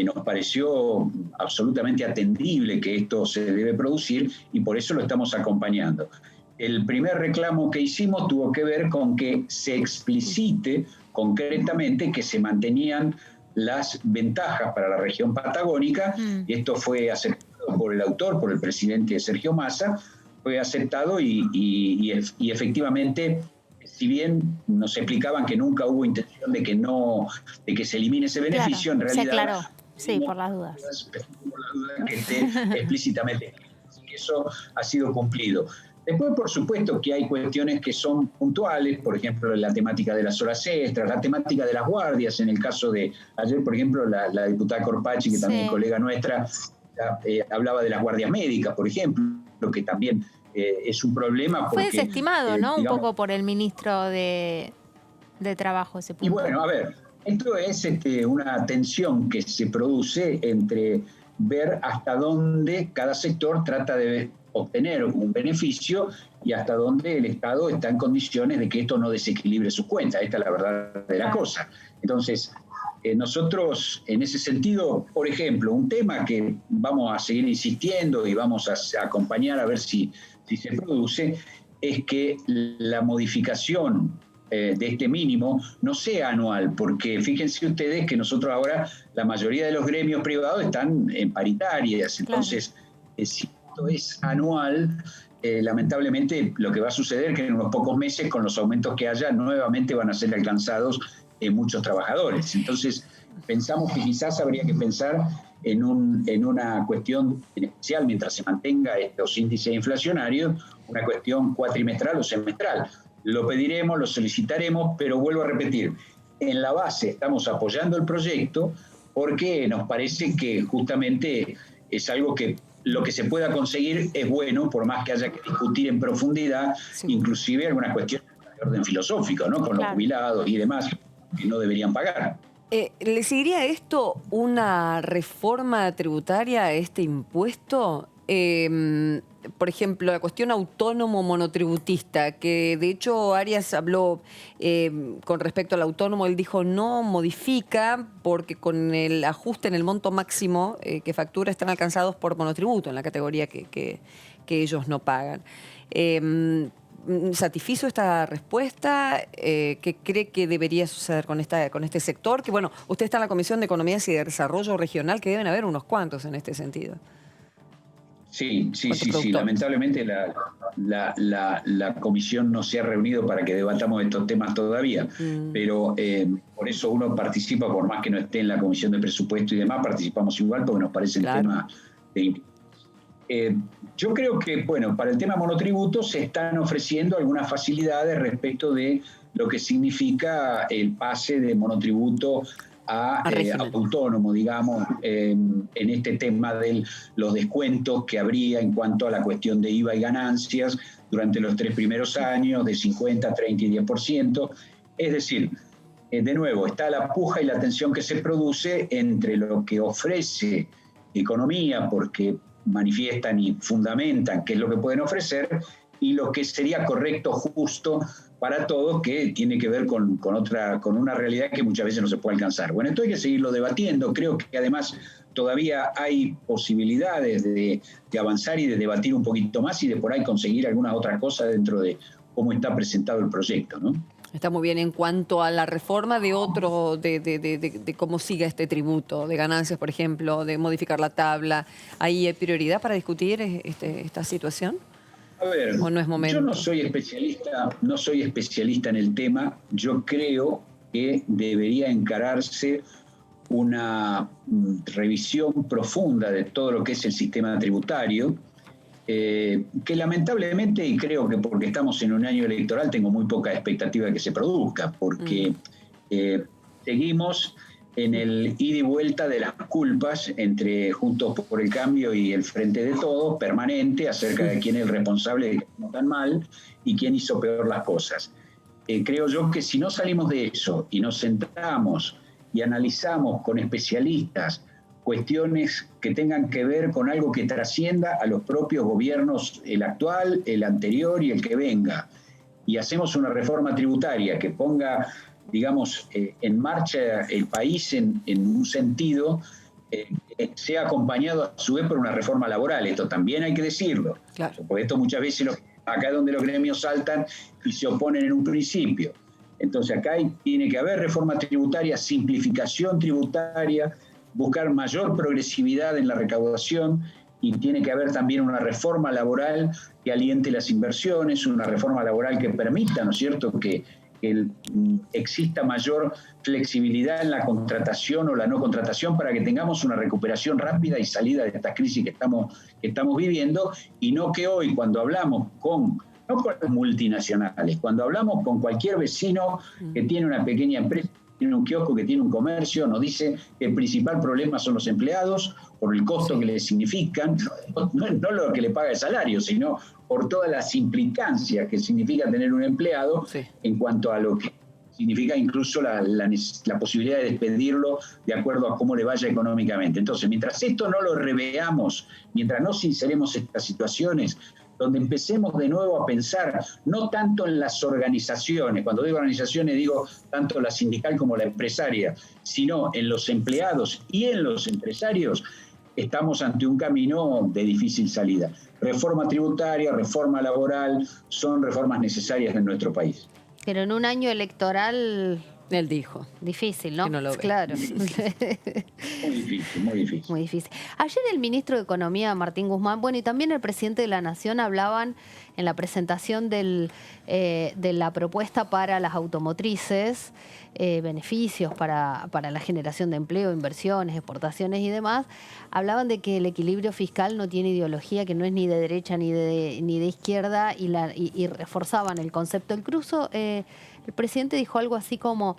nos pareció absolutamente atendible que esto se debe producir y por eso lo estamos acompañando. El primer reclamo que hicimos tuvo que ver con que se explicite concretamente que se mantenían las ventajas para la región patagónica, y esto fue aceptado por el autor, por el presidente Sergio Massa, fue aceptado y efectivamente, si bien nos explicaban que nunca hubo intención de que se elimine ese beneficio,
claro,
en realidad...
se aclaró. Sí, por las dudas.
Por la duda que esté explícitamente. Así que eso ha sido cumplido. Después, por supuesto, que hay cuestiones que son puntuales, por ejemplo, la temática de las horas extras, la temática de las guardias, en el caso de ayer, por ejemplo, la diputada Corpachi, que también es colega nuestra, hablaba de las guardias médicas, por ejemplo, lo que también es un problema. Porque,
fue desestimado, ¿no?
Digamos,
un poco por el ministro de Trabajo ese punto.
Y bueno, a ver, esto es una tensión que se produce entre ver hasta dónde cada sector trata de obtener un beneficio y hasta dónde el Estado está en condiciones de que esto no desequilibre sus cuentas. Esta es la verdad de la cosa. Entonces, nosotros, en ese sentido, por ejemplo, un tema que vamos a seguir insistiendo y vamos a acompañar a ver si se produce, es que la modificación de este mínimo no sea anual, porque fíjense ustedes que nosotros ahora, la mayoría de los gremios privados están en paritarias, entonces, si esto es anual, lamentablemente lo que va a suceder es que en unos pocos meses, con los aumentos que haya, nuevamente van a ser alcanzados muchos trabajadores. Entonces, pensamos que quizás habría que pensar en una cuestión, en especial mientras se mantenga estos índices inflacionarios, una cuestión cuatrimestral o semestral. Lo pediremos, lo solicitaremos, pero vuelvo a repetir, en la base estamos apoyando el proyecto porque nos parece que justamente es algo que lo que se pueda conseguir es bueno, por más que haya que discutir en profundidad, inclusive algunas cuestiones de orden filosófico, ¿no? Con los jubilados y demás que no deberían pagar.
¿Le seguiría esto una reforma tributaria a este impuesto? Por ejemplo, la cuestión autónomo monotributista, que de hecho Arias habló con respecto al autónomo, él dijo no modifica porque con el ajuste en el monto máximo que factura están alcanzados por monotributo en la categoría que ellos no pagan. ¿Satisfizo esta respuesta? ¿Qué cree que debería suceder con este sector? Que bueno, usted está en la Comisión de Economía y de Desarrollo Regional, que deben haber unos cuantos en este sentido.
Sí. Lamentablemente la comisión no se ha reunido para que debatamos estos temas todavía, pero por eso uno participa, por más que no esté en la Comisión de Presupuesto y demás, participamos igual porque nos parece el tema de... yo creo que, bueno, para el tema monotributo se están ofreciendo algunas facilidades respecto de lo que significa el pase de monotributo a autónomo, digamos, en este tema de los descuentos que habría en cuanto a la cuestión de IVA y ganancias durante los 3 primeros años, de 50, 30 y 10%. Es decir, de nuevo, está la puja y la tensión que se produce entre lo que ofrece economía, porque manifiestan y fundamentan qué es lo que pueden ofrecer, y lo que sería correcto, justo para todos, que tiene que ver con una realidad que muchas veces no se puede alcanzar. Bueno, esto hay que seguirlo debatiendo. Creo que además todavía hay posibilidades de avanzar y de debatir un poquito más y de por ahí conseguir algunas otras cosas dentro de cómo está presentado el proyecto, ¿no?
Está muy bien. En cuanto a la reforma de cómo siga este tributo, de ganancias, por ejemplo, de modificar la tabla, ¿hay prioridad para discutir esta situación?
A ver,
¿O no es momento?
Yo no soy especialista en el tema. Yo creo que debería encararse una revisión profunda de todo lo que es el sistema tributario, que lamentablemente, y creo que porque estamos en un año electoral, tengo muy poca expectativa de que se produzca, porque seguimos en el ida y vuelta de las culpas entre Juntos por el Cambio y el Frente de Todos, permanente, acerca de quién es el responsable de que estamos tan mal y quién hizo peor las cosas. Creo yo que si no salimos de eso y nos sentamos y analizamos con especialistas cuestiones que tengan que ver con algo que trascienda a los propios gobiernos, el actual, el anterior y el que venga, y hacemos una reforma tributaria que ponga, digamos, en marcha el país en un sentido, sea acompañado a su vez por una reforma laboral. Esto también hay que decirlo, porque esto muchas veces acá es donde los gremios saltan y se oponen en un principio. Entonces acá tiene que haber reforma tributaria, simplificación tributaria, buscar mayor progresividad en la recaudación, y tiene que haber también una reforma laboral que aliente las inversiones, una reforma laboral que permita, ¿no es cierto?, que exista mayor flexibilidad en la contratación o la no contratación para que tengamos una recuperación rápida y salida de esta crisis que estamos viviendo, y no que hoy, cuando hablamos no con los multinacionales, cuando hablamos con cualquier vecino que tiene una pequeña empresa, tiene un kiosco, que tiene un comercio, nos dice que el principal problema son los empleados por el costo que les significan, no lo que le paga el salario, sino por todas las implicancias que significa tener un empleado en cuanto a lo que significa incluso la posibilidad de despedirlo de acuerdo a cómo le vaya económicamente. Entonces, mientras esto no lo reveamos, mientras no sinceremos estas situaciones, donde empecemos de nuevo a pensar no tanto en las organizaciones, cuando digo organizaciones digo tanto la sindical como la empresaria, sino en los empleados y en los empresarios, estamos ante un camino de difícil salida. Reforma tributaria, reforma laboral, son reformas necesarias en nuestro país.
Pero en un año electoral...
Él dijo.
Difícil, ¿no?
Que no lo ve.
Claro.
Muy difícil, muy difícil.
Muy difícil. Ayer el ministro de Economía, Martín Guzmán, bueno, y también el presidente de la Nación hablaban en la presentación de la propuesta para las automotrices, beneficios para la generación de empleo, inversiones, exportaciones y demás, hablaban de que el equilibrio fiscal no tiene ideología, que no es ni de derecha ni de izquierda, y reforzaban el concepto del cruzo. El presidente dijo algo así como,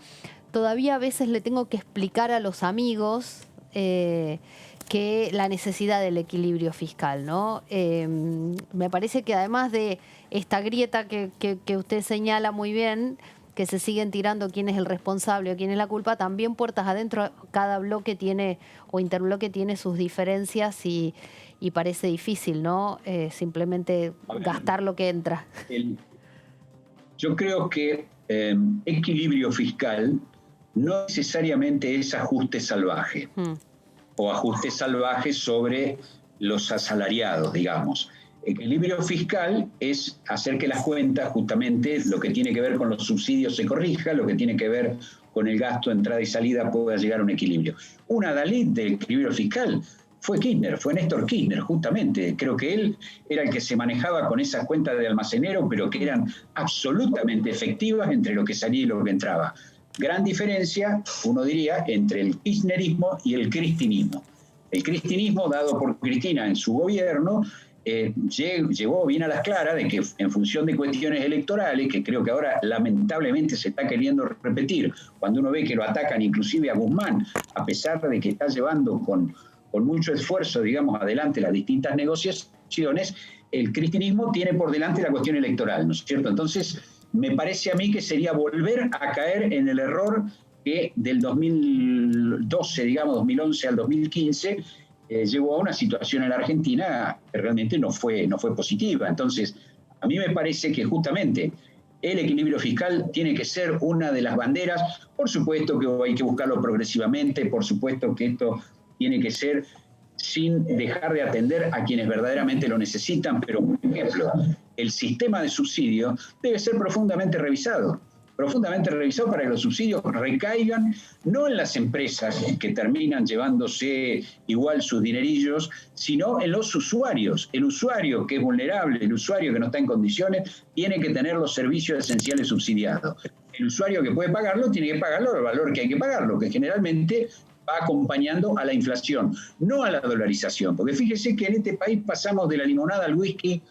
todavía a veces le tengo que explicar a los amigos que la necesidad del equilibrio fiscal, ¿no? Me parece que además de esta grieta que usted señala muy bien, que se siguen tirando quién es el responsable o quién es la culpa, también puertas adentro cada bloque tiene o interbloque tiene sus diferencias y parece difícil, ¿no? Simplemente gastar lo que entra.
Yo creo que equilibrio fiscal no necesariamente es ajuste salvaje o ajuste salvaje sobre los asalariados, digamos. Equilibrio fiscal es hacer que las cuentas, justamente lo que tiene que ver con los subsidios se corrija, lo que tiene que ver con el gasto, entrada y salida, pueda llegar a un equilibrio. Una adalid del equilibrio fiscal fue Kirchner, fue Néstor Kirchner, justamente. Creo que él era el que se manejaba con esas cuentas de almacenero, pero que eran absolutamente efectivas entre lo que salía y lo que entraba. Gran diferencia, uno diría, entre el kirchnerismo y el cristinismo. El cristinismo, dado por Cristina en su gobierno, llevó bien a las claras de que en función de cuestiones electorales, que creo que ahora lamentablemente se está queriendo repetir, cuando uno ve que lo atacan inclusive a Guzmán, a pesar de que está llevando con mucho esfuerzo, digamos, adelante las distintas negociaciones, el cristinismo tiene por delante la cuestión electoral, ¿no es cierto? Entonces, me parece a mí que sería volver a caer en el error que del 2012, digamos, 2011 al 2015, llevó a una situación en la Argentina que realmente no fue positiva. Entonces, a mí me parece que justamente el equilibrio fiscal tiene que ser una de las banderas. Por supuesto que hay que buscarlo progresivamente, por supuesto que esto tiene que ser sin dejar de atender a quienes verdaderamente lo necesitan, pero, por ejemplo, el sistema de subsidio debe ser profundamente revisado para que los subsidios recaigan no en las empresas que terminan llevándose igual sus dinerillos, sino en los usuarios. El usuario que es vulnerable, el usuario que no está en condiciones, tiene que tener los servicios esenciales subsidiados. El usuario que puede pagarlo, tiene que pagarlo al valor que hay que pagarlo, que generalmente va acompañando a la inflación, no a la dolarización. Porque fíjese que en este país pasamos de la limonada al whisky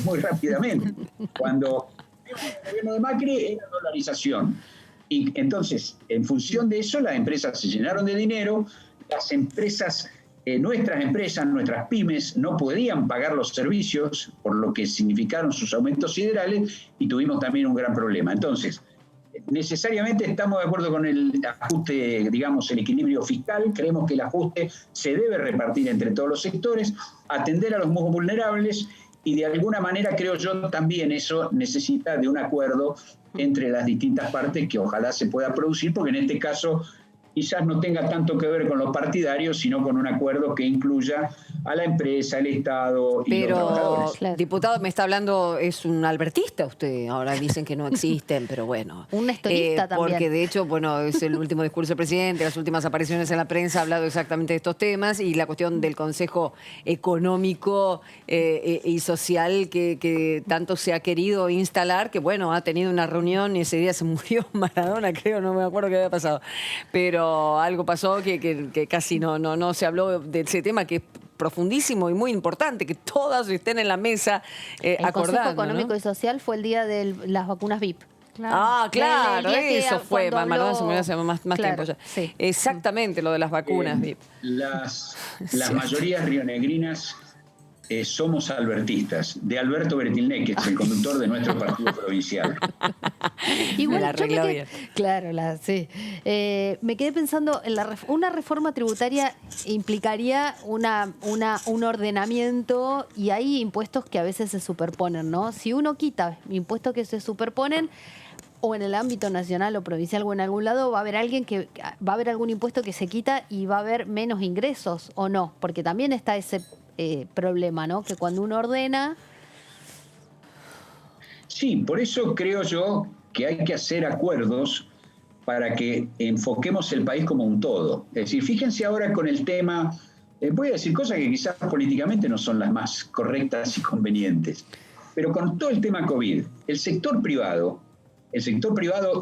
muy rápidamente. Cuando el gobierno de Macri era dolarización. Y entonces, en función de eso, las empresas se llenaron de dinero, las empresas, nuestras pymes, no podían pagar los servicios, por lo que significaron sus aumentos siderales, y tuvimos también un gran problema. Entonces, necesariamente estamos de acuerdo con el ajuste, digamos, el equilibrio fiscal. Creemos que el ajuste se debe repartir entre todos los sectores, atender a los más vulnerables, y de alguna manera creo yo también eso necesita de un acuerdo entre las distintas partes que ojalá se pueda producir, porque en este caso quizás no tenga tanto que ver con los partidarios, sino con un acuerdo que incluya a la empresa, el Estado y los trabajadores.
Pero, diputado, me está hablando, es un albertista usted. Ahora dicen que no existen, pero bueno.
Un nestorista también.
Porque de hecho, bueno, es el último discurso del presidente, las últimas apariciones en la prensa ha hablado exactamente de estos temas y la cuestión del Consejo Económico y Social que tanto se ha querido instalar, que bueno, ha tenido una reunión y ese día se murió Maradona, creo, no me acuerdo qué había pasado. Pero algo pasó que casi no se habló de ese tema que es profundísimo y muy importante, que todas estén en la mesa acordando.
El Consejo Económico
¿no?
y Social fue el día de las vacunas VIP.
Claro. Ah, claro, eso fue. Maradona se murió hace más
claro,
tiempo ya.
Sí.
Exactamente, lo de las vacunas VIP.
Las mayorías rionegrinas Somos albertistas, de Alberto Bretilnec, que es el conductor de nuestro partido provincial.
Igual,
la arregló bien.
Claro, sí. Me quedé pensando, en una reforma tributaria implicaría un ordenamiento y hay impuestos que a veces se superponen, ¿no? Si uno quita impuestos que se superponen, o en el ámbito nacional o provincial o en algún lado, va a haber algún impuesto que se quita y va a haber menos ingresos, ¿o no? Porque también está ese problema, ¿no? Que cuando uno ordena...
Sí, por eso creo yo que hay que hacer acuerdos para que enfoquemos el país como un todo. Es decir, fíjense ahora con el tema, voy a decir cosas que quizás políticamente no son las más correctas y convenientes, pero con todo el tema COVID, el sector privado,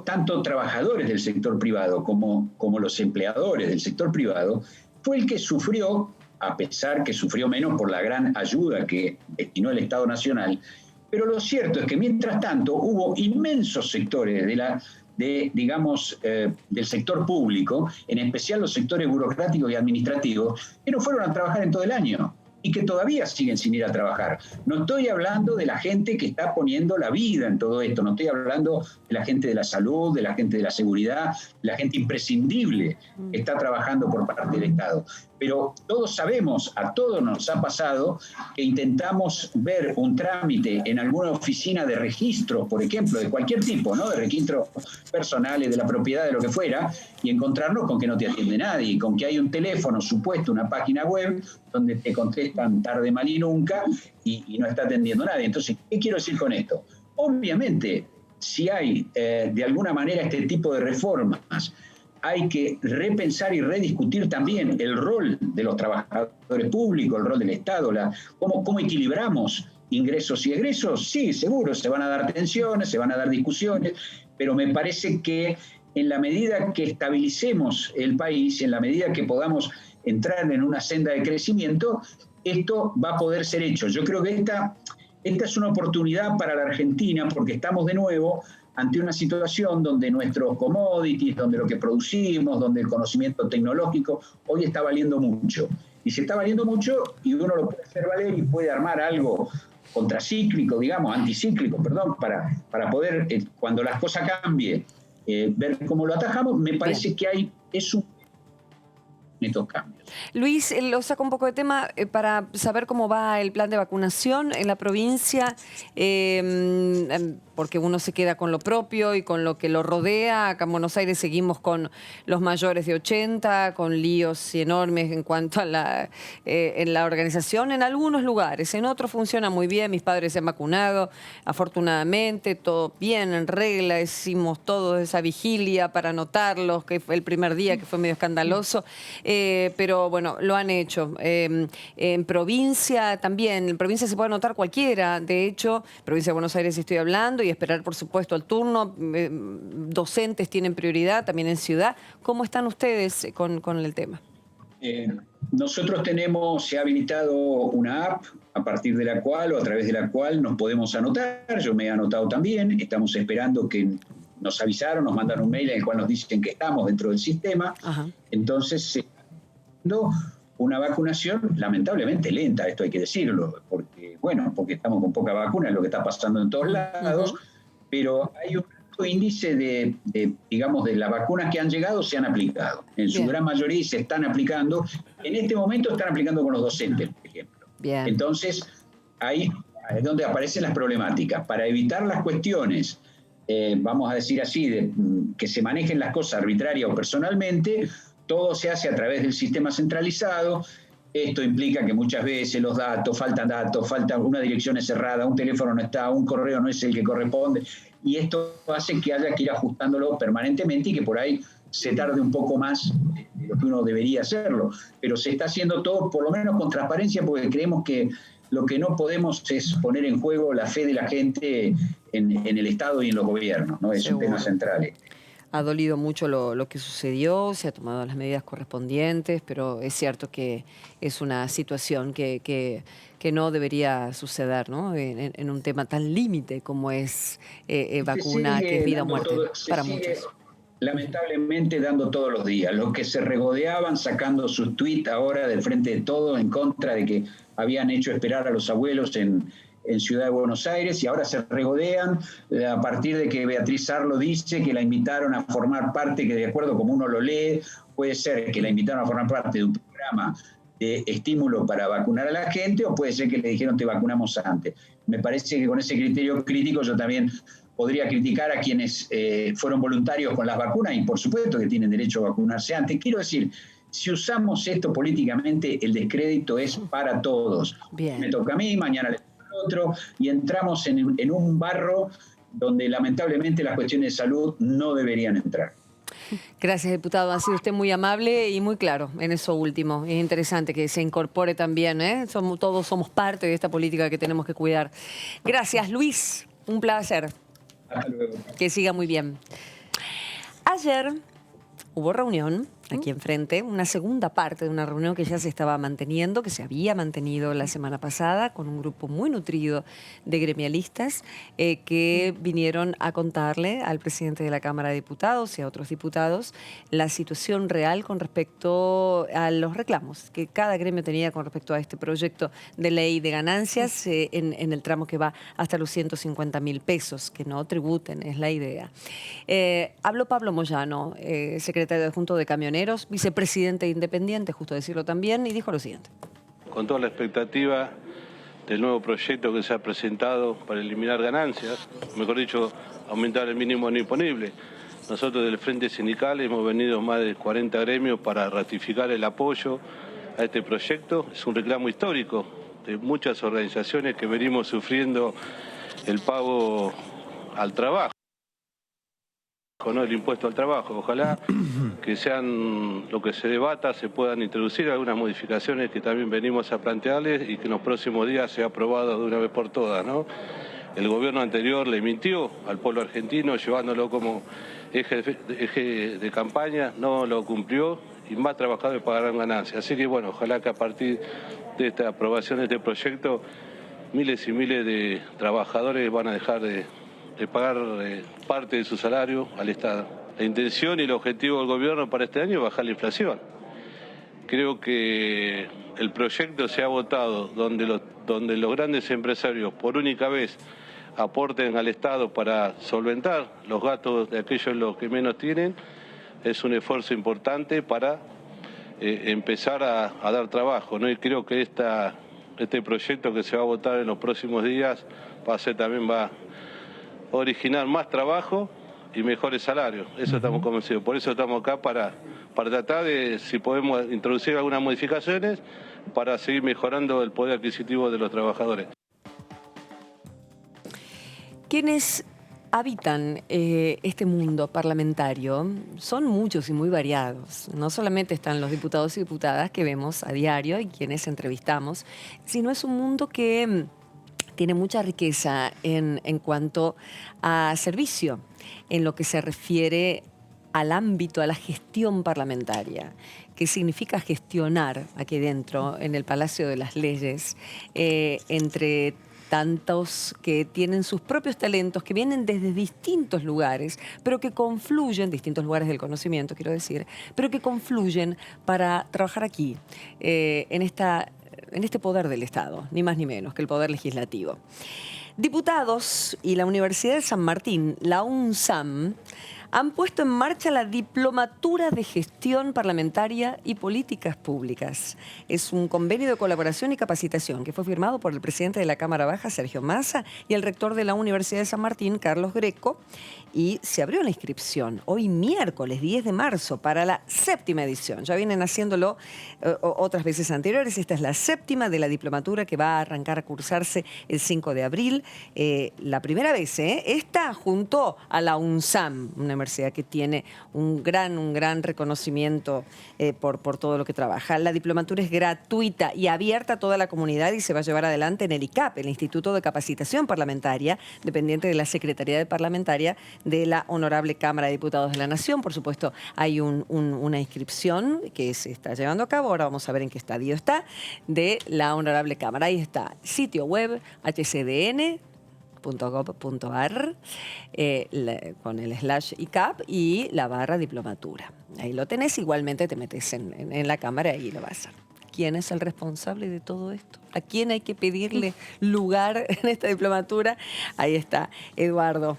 tanto trabajadores del sector privado como los empleadores del sector privado, fue el que sufrió, a pesar que sufrió menos por la gran ayuda que destinó el Estado Nacional, pero lo cierto es que mientras tanto hubo inmensos sectores del sector público, en especial los sectores burocráticos y administrativos, que no fueron a trabajar en todo el año y que todavía siguen sin ir a trabajar. No estoy hablando de la gente que está poniendo la vida en todo esto, no estoy hablando de la gente de la salud, de la gente de la seguridad, de la gente imprescindible que está trabajando por parte del Estado. Pero todos sabemos, a todos nos ha pasado que intentamos ver un trámite en alguna oficina de registro, por ejemplo, de cualquier tipo, ¿no? De registros personales, de la propiedad, de lo que fuera, y encontrarnos con que no te atiende nadie, con que hay un teléfono supuesto, una página web, donde te contestan tarde, mal y nunca, y no está atendiendo nadie. Entonces, ¿qué quiero decir con esto? Obviamente, si hay de alguna manera este tipo de reformas, hay que repensar y rediscutir también el rol de los trabajadores públicos, el rol del Estado, cómo equilibramos ingresos y egresos. Sí, seguro, se van a dar tensiones, se van a dar discusiones, pero me parece que en la medida que estabilicemos el país, en la medida que podamos entrar en una senda de crecimiento, esto va a poder ser hecho. Yo creo que esta es una oportunidad para la Argentina, porque estamos de nuevo ante una situación donde nuestros commodities, donde lo que producimos, donde el conocimiento tecnológico hoy está valiendo mucho. Y se está valiendo mucho y uno lo puede hacer valer y puede armar algo contracíclico, digamos, anticíclico, perdón, para poder, cuando las cosas cambien, ver cómo lo atajamos. Me parece que es un estos cambios.
Luis, lo saco un poco de tema para saber cómo va el plan de vacunación en la provincia, porque uno se queda con lo propio y con lo que lo rodea. Acá en Buenos Aires seguimos con los mayores de 80, con líos enormes en cuanto a en la organización en algunos lugares. En otros funciona muy bien, mis padres se han vacunado, afortunadamente, todo bien, en regla, hicimos todo esa vigilia para anotarlos, que fue el primer día, que fue medio escandaloso. Pero bueno, lo han hecho. En provincia también, en provincia se puede anotar cualquiera. De hecho, provincia de Buenos Aires estoy hablando, y esperar, por supuesto, el turno. Docentes tienen prioridad, también en ciudad. ¿Cómo están ustedes con el tema?
Nosotros se ha habilitado una app a partir de la cual o a través de la cual nos podemos anotar. Yo me he anotado también. Estamos esperando que nos avisaron, nos mandan un mail en el cual nos dicen que estamos dentro del sistema. Ajá. Entonces, una vacunación lamentablemente lenta, esto hay que decirlo, porque estamos con poca vacuna, es lo que está pasando en todos lados, pero hay un alto índice de las vacunas que han llegado se han aplicado. En su gran mayoría se están aplicando. En este momento están aplicando con los docentes, por ejemplo. Bien. Entonces, ahí es donde aparecen las problemáticas. Para evitar las cuestiones, vamos a decir así, de que se manejen las cosas arbitraria o personalmente, todo se hace a través del sistema centralizado. Esto implica que muchas veces los datos, falta una dirección es cerrada, un teléfono no está, un correo no es el que corresponde, y esto hace que haya que ir ajustándolo permanentemente y que por ahí se tarde un poco más de lo que uno debería hacerlo. Pero se está haciendo todo, por lo menos con transparencia, porque creemos que lo que no podemos es poner en juego la fe de la gente en el Estado y en los gobiernos, ¿no? Es un tema central.
Ha dolido mucho lo que sucedió, se han tomado las medidas correspondientes, pero es cierto que es una situación que no debería suceder, ¿no? En un tema tan límite como es vacuna, que es vida o muerte para muchos.
lamentablemente dando todos los días. Los que se regodeaban sacando sus tweets ahora del frente de todos en contra de que habían hecho esperar a los abuelos en Ciudad de Buenos Aires, y ahora se regodean a partir de que Beatriz Arlo dice que la invitaron a formar parte, que de acuerdo como uno lo lee, puede ser que la invitaron a formar parte de un programa de estímulo para vacunar a la gente, o puede ser que le dijeron te vacunamos antes. Me parece que con ese criterio crítico yo también podría criticar a quienes fueron voluntarios con las vacunas, y por supuesto que tienen derecho a vacunarse antes. Quiero decir, si usamos esto políticamente, el descrédito es para todos.
Bien.
Me toca a mí, mañana le toca al otro, y entramos en un barro donde lamentablemente las cuestiones de salud no deberían entrar.
Gracias, diputado. Ha sido usted muy amable y muy claro en eso último. Es interesante que se incorpore también, ¿eh? Todos somos parte de esta política que tenemos que cuidar. Gracias, Luis. Un placer.
Hasta luego.
Que siga muy bien. Ayer hubo reunión aquí enfrente, una segunda parte de una reunión que ya se estaba manteniendo, que se había mantenido la semana pasada con un grupo muy nutrido de gremialistas que vinieron a contarle al presidente de la Cámara de Diputados y a otros diputados la situación real con respecto a los reclamos que cada gremio tenía con respecto a este proyecto de ley de ganancias en el tramo que va hasta los 150.000 pesos, que no tributen, es la idea. Habló Pablo Moyano, secretario adjunto de Camioneros, vicepresidente independiente, justo decirlo también, y dijo lo siguiente.
Con toda la expectativa del nuevo proyecto que se ha presentado para eliminar ganancias, mejor dicho, aumentar el mínimo no imponible. Nosotros del Frente Sindical hemos venido más de 40 gremios para ratificar el apoyo a este proyecto. Es un reclamo histórico de muchas organizaciones que venimos sufriendo el pago al trabajo, ¿no? El impuesto al trabajo. Ojalá que sean lo que se debata, se puedan introducir algunas modificaciones que también venimos a plantearles y que en los próximos días sea aprobado de una vez por todas, ¿no? El gobierno anterior le mintió al pueblo argentino llevándolo como eje de campaña, no lo cumplió y más trabajadores pagarán ganancias. Así que bueno, ojalá que a partir de esta aprobación de este proyecto miles y miles de trabajadores van a dejar de pagar parte de su salario al Estado. La intención y el objetivo del gobierno para este año es bajar la inflación. Creo que el proyecto se ha votado donde los grandes empresarios por única vez aporten al Estado para solventar los gastos de aquellos los que menos tienen. Es un esfuerzo importante para empezar a dar trabajo, ¿no? Y creo que este proyecto que se va a votar en los próximos días va a originar más trabajo y mejores salarios. Eso estamos convencidos. Por eso estamos acá para tratar de, si podemos, introducir algunas modificaciones para seguir mejorando el poder adquisitivo de los trabajadores.
Quienes habitan este mundo parlamentario son muchos y muy variados. No solamente están los diputados y diputadas que vemos a diario y quienes entrevistamos, sino es un mundo que tiene mucha riqueza en cuanto a servicio, en lo que se refiere al ámbito, a la gestión parlamentaria. ¿Qué significa gestionar aquí dentro, en el Palacio de las Leyes, entre tantos que tienen sus propios talentos, que vienen desde distintos lugares, pero que confluyen, distintos lugares del conocimiento, quiero decir, pero que confluyen para trabajar aquí, en este poder del Estado, ni más ni menos que el poder legislativo? Diputados y la Universidad de San Martín, la UNSAM, han puesto en marcha la Diplomatura de Gestión Parlamentaria y Políticas Públicas. Es un convenio de colaboración y capacitación que fue firmado por el presidente de la Cámara Baja, Sergio Massa, y el rector de la Universidad de San Martín, Carlos Greco, y se abrió la inscripción hoy miércoles 10 de marzo para la 7ª edición. Ya vienen haciéndolo otras veces anteriores. Esta es la 7ª de la diplomatura que va a arrancar a cursarse el 5 de abril. La primera vez, esta junto a la UNSAM, una universidad que tiene un gran reconocimiento por todo lo que trabaja. La diplomatura es gratuita y abierta a toda la comunidad y se va a llevar adelante en el ICAP, el Instituto de Capacitación Parlamentaria, dependiente de la Secretaría de Parlamentaria de la Honorable Cámara de Diputados de la Nación. Por supuesto, hay una inscripción que se está llevando a cabo, ahora vamos a ver en qué estadio está, de la Honorable Cámara. Ahí está, sitio web, hcdn.gov.ar. .gov.ar con el /ICAP y la barra diplomatura. Ahí lo tenés, igualmente te metes en la cámara y lo vas a hacer. ¿Quién es el responsable de todo esto? ¿A quién hay que pedirle lugar en esta diplomatura? Ahí está, Eduardo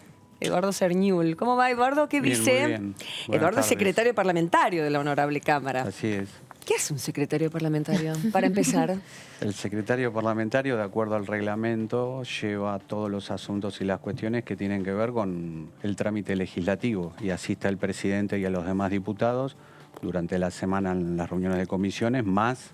Cerñul. ¿Cómo va, Eduardo? ¿Qué
Bien,
dice?
muy bien.
Eduardo es secretario parlamentario de la Honorable Cámara.
Así es.
¿Qué hace un secretario parlamentario? Para empezar.
El secretario parlamentario, de acuerdo al reglamento, lleva todos los asuntos y las cuestiones que tienen que ver con el trámite legislativo y asiste al presidente y a los demás diputados durante la semana en las reuniones de comisiones, más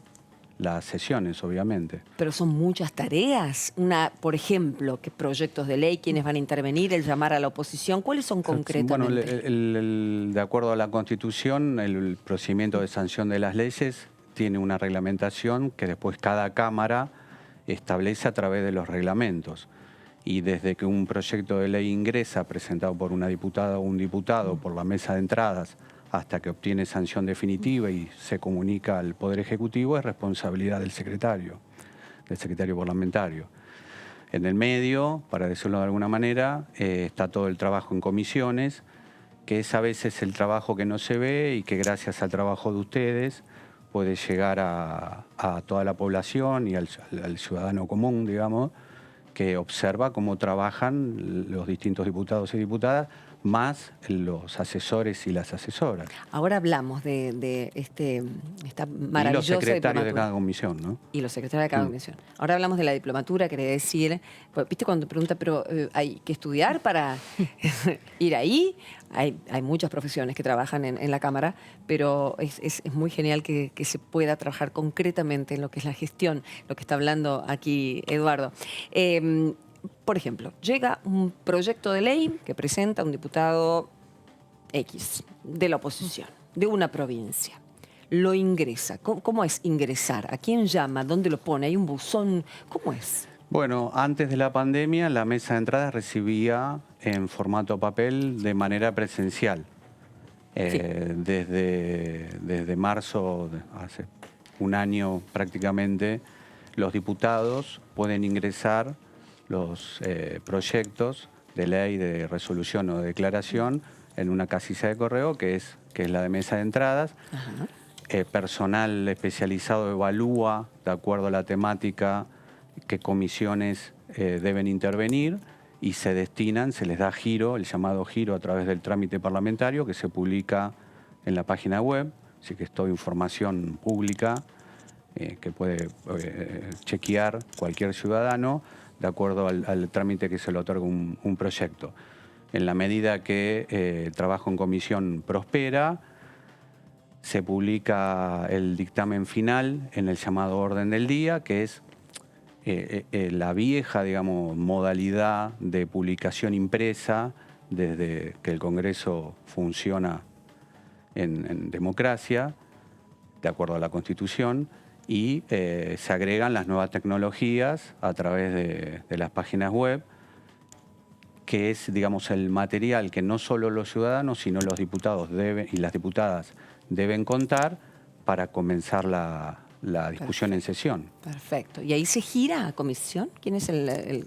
las sesiones, obviamente.
Pero son muchas tareas. Por ejemplo, ¿qué proyectos de ley, quiénes van a intervenir, el llamar a la oposición? ¿Cuáles son concretamente?
Bueno, de acuerdo a la Constitución, el procedimiento de sanción de las leyes tiene una reglamentación que después cada Cámara establece a través de los reglamentos. Y desde que un proyecto de ley ingresa presentado por una diputada o un diputado por la mesa de entradas hasta que obtiene sanción definitiva y se comunica al Poder Ejecutivo, es responsabilidad del secretario parlamentario. En el medio, para decirlo de alguna manera, está todo el trabajo en comisiones, que es a veces el trabajo que no se ve y que gracias al trabajo de ustedes puede llegar a toda la población y al ciudadano común, digamos, que observa cómo trabajan los distintos diputados y diputadas, más los asesores y las asesoras.
Ahora hablamos de esta maravillosa
y los secretarios
diplomatura.
de cada comisión, ¿no?
Y los secretarios de cada comisión. Ahora hablamos de la diplomatura, quería decir, pues, viste cuando te pregunta, pero hay que estudiar para ir ahí. Hay muchas profesiones que trabajan en la Cámara, pero es muy genial que se pueda trabajar concretamente en lo que es la gestión, lo que está hablando aquí Eduardo. Por ejemplo, llega un proyecto de ley que presenta un diputado X de la oposición, de una provincia. Lo ingresa. ¿Cómo es ingresar? ¿A quién llama? ¿Dónde lo pone? ¿Hay un buzón? ¿Cómo es?
Bueno, antes de la pandemia, la mesa de entradas recibía en formato papel de manera presencial. Sí. Desde marzo, hace un año prácticamente, los diputados pueden ingresar los proyectos de ley, de resolución o de declaración en una casilla de correo que es la de mesa de entradas. Personal especializado evalúa, de acuerdo a la temática, qué comisiones deben intervenir y se destinan, se les da giro, el llamado giro a través del trámite parlamentario que se publica en la página web, así que es toda información pública que puede chequear cualquier ciudadano de acuerdo al trámite que se le otorga un proyecto. En la medida que el trabajo en comisión prospera, se publica el dictamen final en el llamado orden del día, que es la vieja, digamos, modalidad de publicación impresa desde que el Congreso funciona en democracia, de acuerdo a la Constitución, y se agregan las nuevas tecnologías a través de las páginas web, que es, digamos, el material que no solo los ciudadanos, sino los diputados y las diputadas deben contar para comenzar la discusión en sesión.
Perfecto. ¿Y ahí se gira a comisión? ¿Quién es el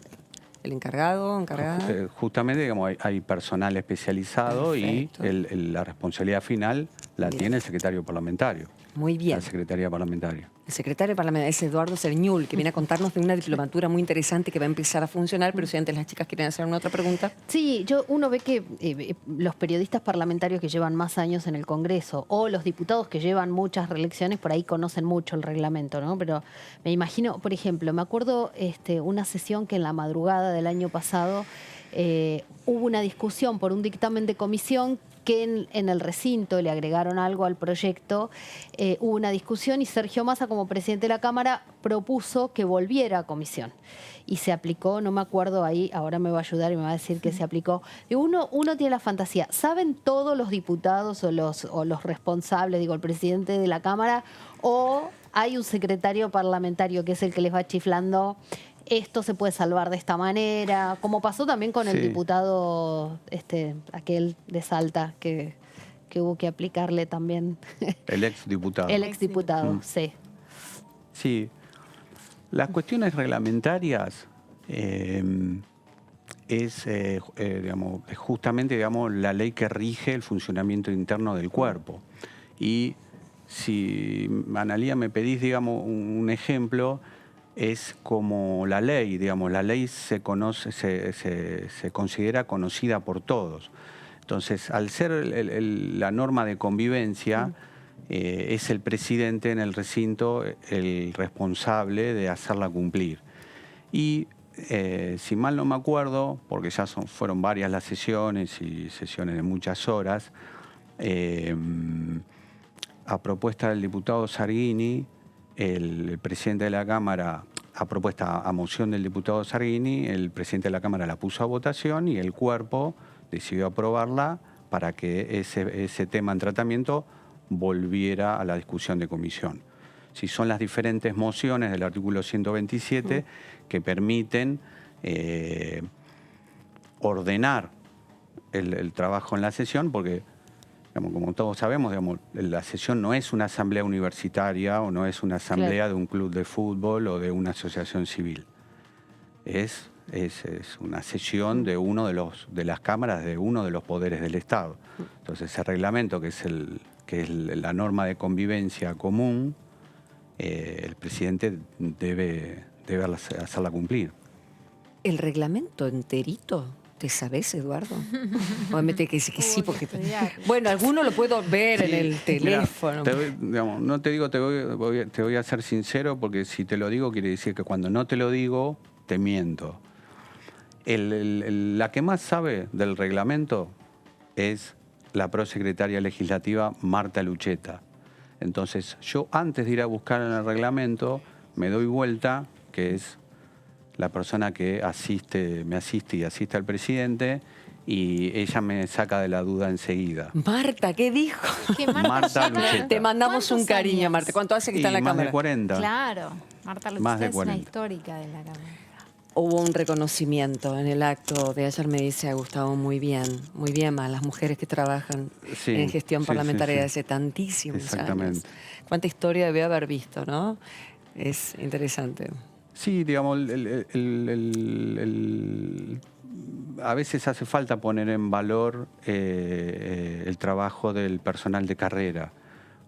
encargado, encargada?
Justamente, digamos, hay personal especializado. Perfecto. Y la responsabilidad final la tiene el secretario parlamentario.
Muy bien.
La secretaría parlamentaria.
El secretario parlamentario es Eduardo Cerñul, que viene a contarnos de una diplomatura muy interesante que va a empezar a funcionar, pero si antes las chicas quieren hacer una otra pregunta.
Sí, uno ve que los periodistas parlamentarios que llevan más años en el Congreso o los diputados que llevan muchas reelecciones por ahí conocen mucho el reglamento, ¿no? Pero me imagino, por ejemplo, me acuerdo una sesión que en la madrugada del año pasado hubo una discusión por un dictamen de comisión que en el recinto le agregaron algo al proyecto, hubo una discusión y Sergio Massa, como presidente de la Cámara, propuso que volviera a comisión. Y se aplicó, no me acuerdo ahí, ahora me va a ayudar y me va a decir que se aplicó. Uno tiene la fantasía, ¿saben todos los diputados o los responsables, digo, el presidente de la Cámara, o hay un secretario parlamentario que es el que les va chiflando? Esto se puede salvar de esta manera, como pasó también con el diputado aquel de Salta, que hubo que aplicarle también.
El exdiputado.
El exdiputado, sí.
Sí. Las cuestiones reglamentarias es justamente la ley que rige el funcionamiento interno del cuerpo. Y si, Analía, me pedís un ejemplo, es como la ley, la ley se considera conocida por todos. Entonces, al ser la norma de convivencia, es el presidente en el recinto el responsable de hacerla cumplir. Y si mal no me acuerdo, porque ya fueron varias las sesiones y sesiones de muchas horas, a propuesta del diputado Zarghini, el presidente de la Cámara, a moción del diputado Zarghini, el presidente de la Cámara la puso a votación y el cuerpo decidió aprobarla para que ese tema en tratamiento volviera a la discusión de comisión. Si son las diferentes mociones del artículo 127 que permiten ordenar el trabajo en la sesión, porque, como todos sabemos, la sesión no es una asamblea universitaria o no es una asamblea de un club de fútbol o de una asociación civil. Es una sesión de de las cámaras de uno de los poderes del Estado. Entonces, ese reglamento, que es la norma de convivencia común, el presidente debe hacerla cumplir.
¿El reglamento enterito? ¿Te sabes, Eduardo? Obviamente que sí, porque... Bueno, alguno lo puedo ver en el teléfono.
Mira, no te digo, te voy a ser sincero, porque si te lo digo quiere decir que cuando no te lo digo, te miento. La que más sabe del reglamento es la prosecretaria legislativa Marta Lucheta. Entonces, yo antes de ir a buscar en el reglamento, me doy vuelta, que es la persona que me asiste y asiste al presidente, y ella me saca de la duda enseguida.
Marta, ¿qué dijo?
Marta Lucheta.
Te mandamos un cariño, Marta. ¿Cuánto hace que está en la Cámara?
Más de 40.
Claro, Marta Lucheta es una histórica de la Cámara.
Hubo un reconocimiento en el acto de ayer, me dice, ha gustado muy bien a las mujeres que trabajan en gestión parlamentaria hace tantísimos años. Cuánta historia debe haber visto, ¿no? Es interesante.
Sí, a veces hace falta poner en valor el trabajo del personal de carrera,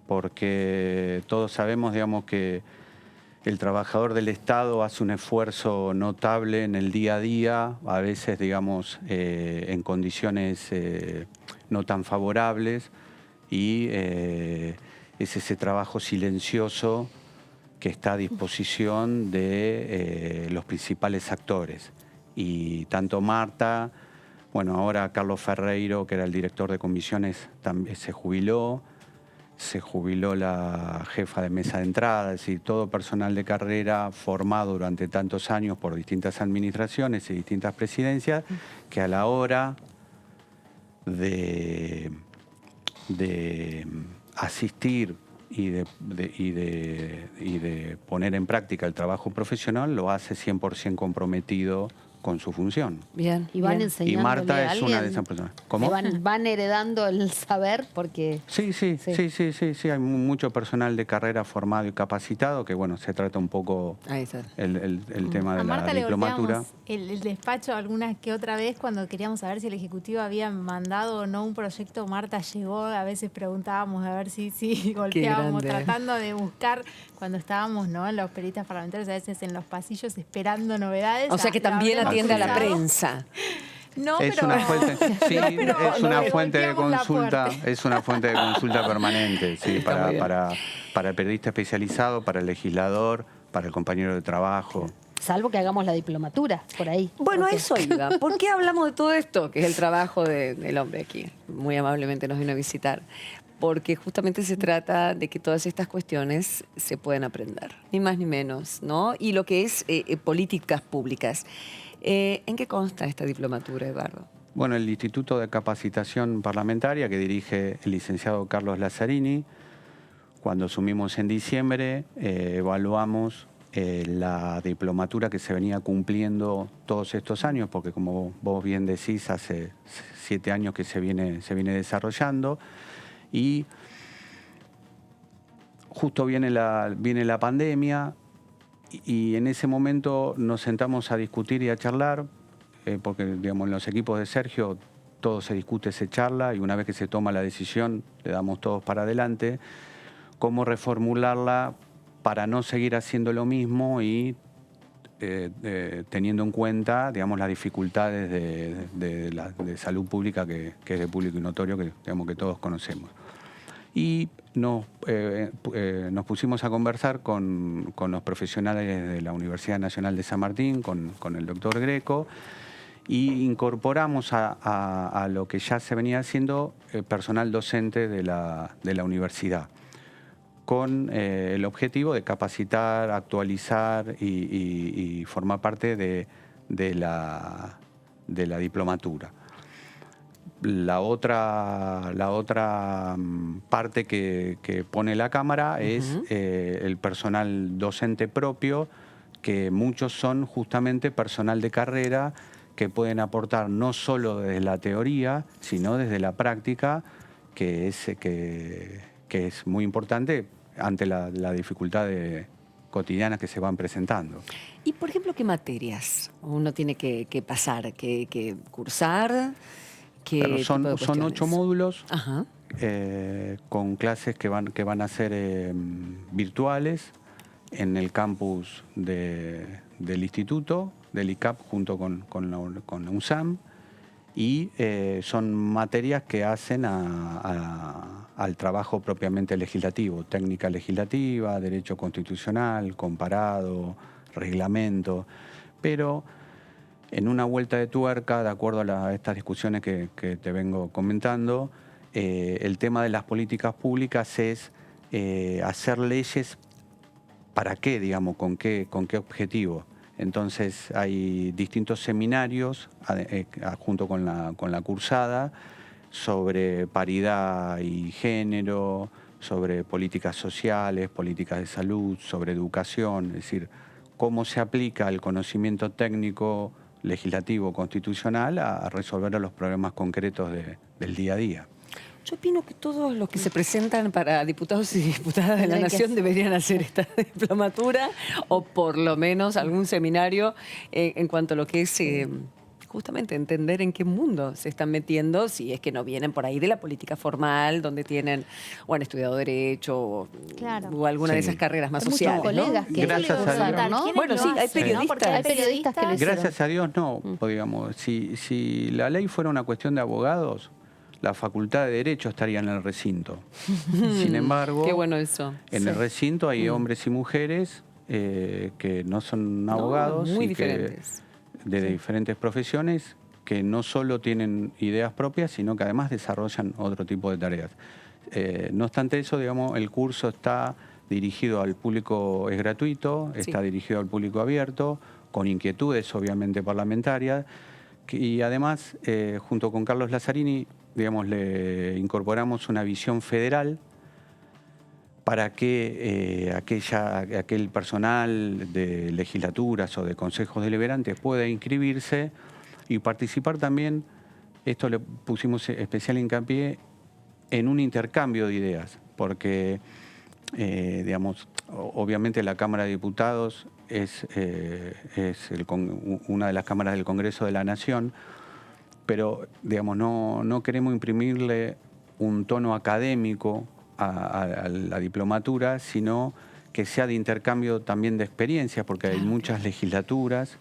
porque todos sabemos, que el trabajador del Estado hace un esfuerzo notable en el día a día, a veces, en condiciones no tan favorables, y es ese trabajo silencioso que está a disposición de los principales actores. Y tanto Marta, ahora Carlos Ferreiro, que era el director de comisiones, también se jubiló la jefa de mesa de entrada, es decir, todo personal de carrera formado durante tantos años por distintas administraciones y distintas presidencias, que a la hora de asistir y de poner en práctica el trabajo profesional, lo hace 100% comprometido con su función.
Bien.
Y van enseñándole
y Marta
a
es una de esas personas.
¿Cómo? Van heredando el saber porque...
Sí. Hay mucho personal de carrera formado y capacitado que, se trata un poco el tema de la diplomatura.
El despacho alguna que otra vez cuando queríamos saber si el Ejecutivo había mandado o no un proyecto. Marta llegó, a veces preguntábamos a ver si golpeábamos, tratando de buscar cuando estábamos, ¿no?, en los periodistas parlamentarios, a veces en los pasillos esperando novedades.
O sea que también atiende a la prensa.
No,
es una fuente de consulta, es una fuente de consulta permanente, sí, para el periodista especializado, para el legislador, para el compañero de trabajo.
Salvo que hagamos la diplomatura por ahí.
Bueno, a eso iba. ¿Por qué hablamos de todo esto? Que es el trabajo del hombre aquí. Muy amablemente nos vino a visitar. Porque justamente se trata de que todas estas cuestiones se pueden aprender, ni más ni menos, ¿no? Y lo que es políticas públicas. ¿En qué consta esta diplomatura, Eduardo?
Bueno, el Instituto de Capacitación Parlamentaria que dirige el licenciado Carlos Lazzarini. Cuando asumimos en diciembre, evaluamos la diplomatura que se venía cumpliendo todos estos años, porque como vos bien decís, hace 7 años que se viene desarrollando. Y justo viene la pandemia y en ese momento nos sentamos a discutir y a charlar porque digamos, en los equipos de Sergio todo se discute, se charla, y una vez que se toma la decisión, le damos todos para adelante, cómo reformularla para no seguir haciendo lo mismo y teniendo en cuenta, digamos, las dificultades de salud pública que es de público y notorio, que, digamos, que todos conocemos. Y nos pusimos a conversar con los profesionales de la Universidad Nacional de San Martín, con el doctor Greco, y incorporamos a lo que ya se venía haciendo personal docente de la universidad, con el objetivo de capacitar, actualizar y formar parte de la diplomatura. La otra parte que pone la Cámara es el personal docente propio, que muchos son justamente personal de carrera que pueden aportar no solo desde la teoría, sino desde la práctica, que es muy importante ante la dificultad cotidianas que se van presentando.
Y, por ejemplo, ¿qué materias uno tiene que pasar, que cursar?
Pero son 8 módulos con clases que van a ser virtuales en el campus del instituto, del ICAP, junto con la UNSAM, y son materias que hacen al trabajo propiamente legislativo, técnica legislativa, derecho constitucional, comparado, reglamento, pero en una vuelta de tuerca, de acuerdo a estas discusiones que te vengo comentando, el tema de las políticas públicas es hacer leyes para qué, digamos, con qué objetivo. Entonces hay distintos seminarios junto con la cursada sobre paridad y género, sobre políticas sociales, políticas de salud, sobre educación, es decir, cómo se aplica el conocimiento técnico, legislativo, constitucional a resolver los problemas concretos del día a día.
Yo opino que todos los que se presentan para diputados y diputadas de la Nación deberían hacer esta diplomatura o por lo menos algún seminario en cuanto a lo que es justamente entender en qué mundo se están metiendo, si es que no vienen por ahí de la política formal, donde tienen o han estudiado Derecho o alguna de esas carreras más sociales.
Colegas que
gracias a Dios.
¿no?
Bueno, sí, hay periodistas.
Hay periodistas que lo hicieron.
Gracias a Dios no, digamos, si la ley fuera una cuestión de abogados, la Facultad de Derecho estaría en el recinto. Sin embargo,
qué bueno eso.
En el recinto hay hombres y mujeres que no son abogados,
muy
y
diferentes.
de diferentes profesiones, que no solo tienen ideas propias, sino que además desarrollan otro tipo de tareas. No obstante eso, digamos, el curso está dirigido al público, es gratuito, está dirigido al público abierto, con inquietudes obviamente parlamentarias, y además, junto con Carlos Lazzarini, digamos, le incorporamos una visión federal para que aquel personal de legislaturas o de consejos deliberantes pueda inscribirse y participar también. Esto le pusimos especial hincapié en un intercambio de ideas, porque, digamos, obviamente la Cámara de Diputados es una de las cámaras del Congreso de la Nación, pero, digamos, no queremos imprimirle un tono académico a la diplomatura, sino que sea de intercambio también de experiencias, porque hay muchas legislaturas,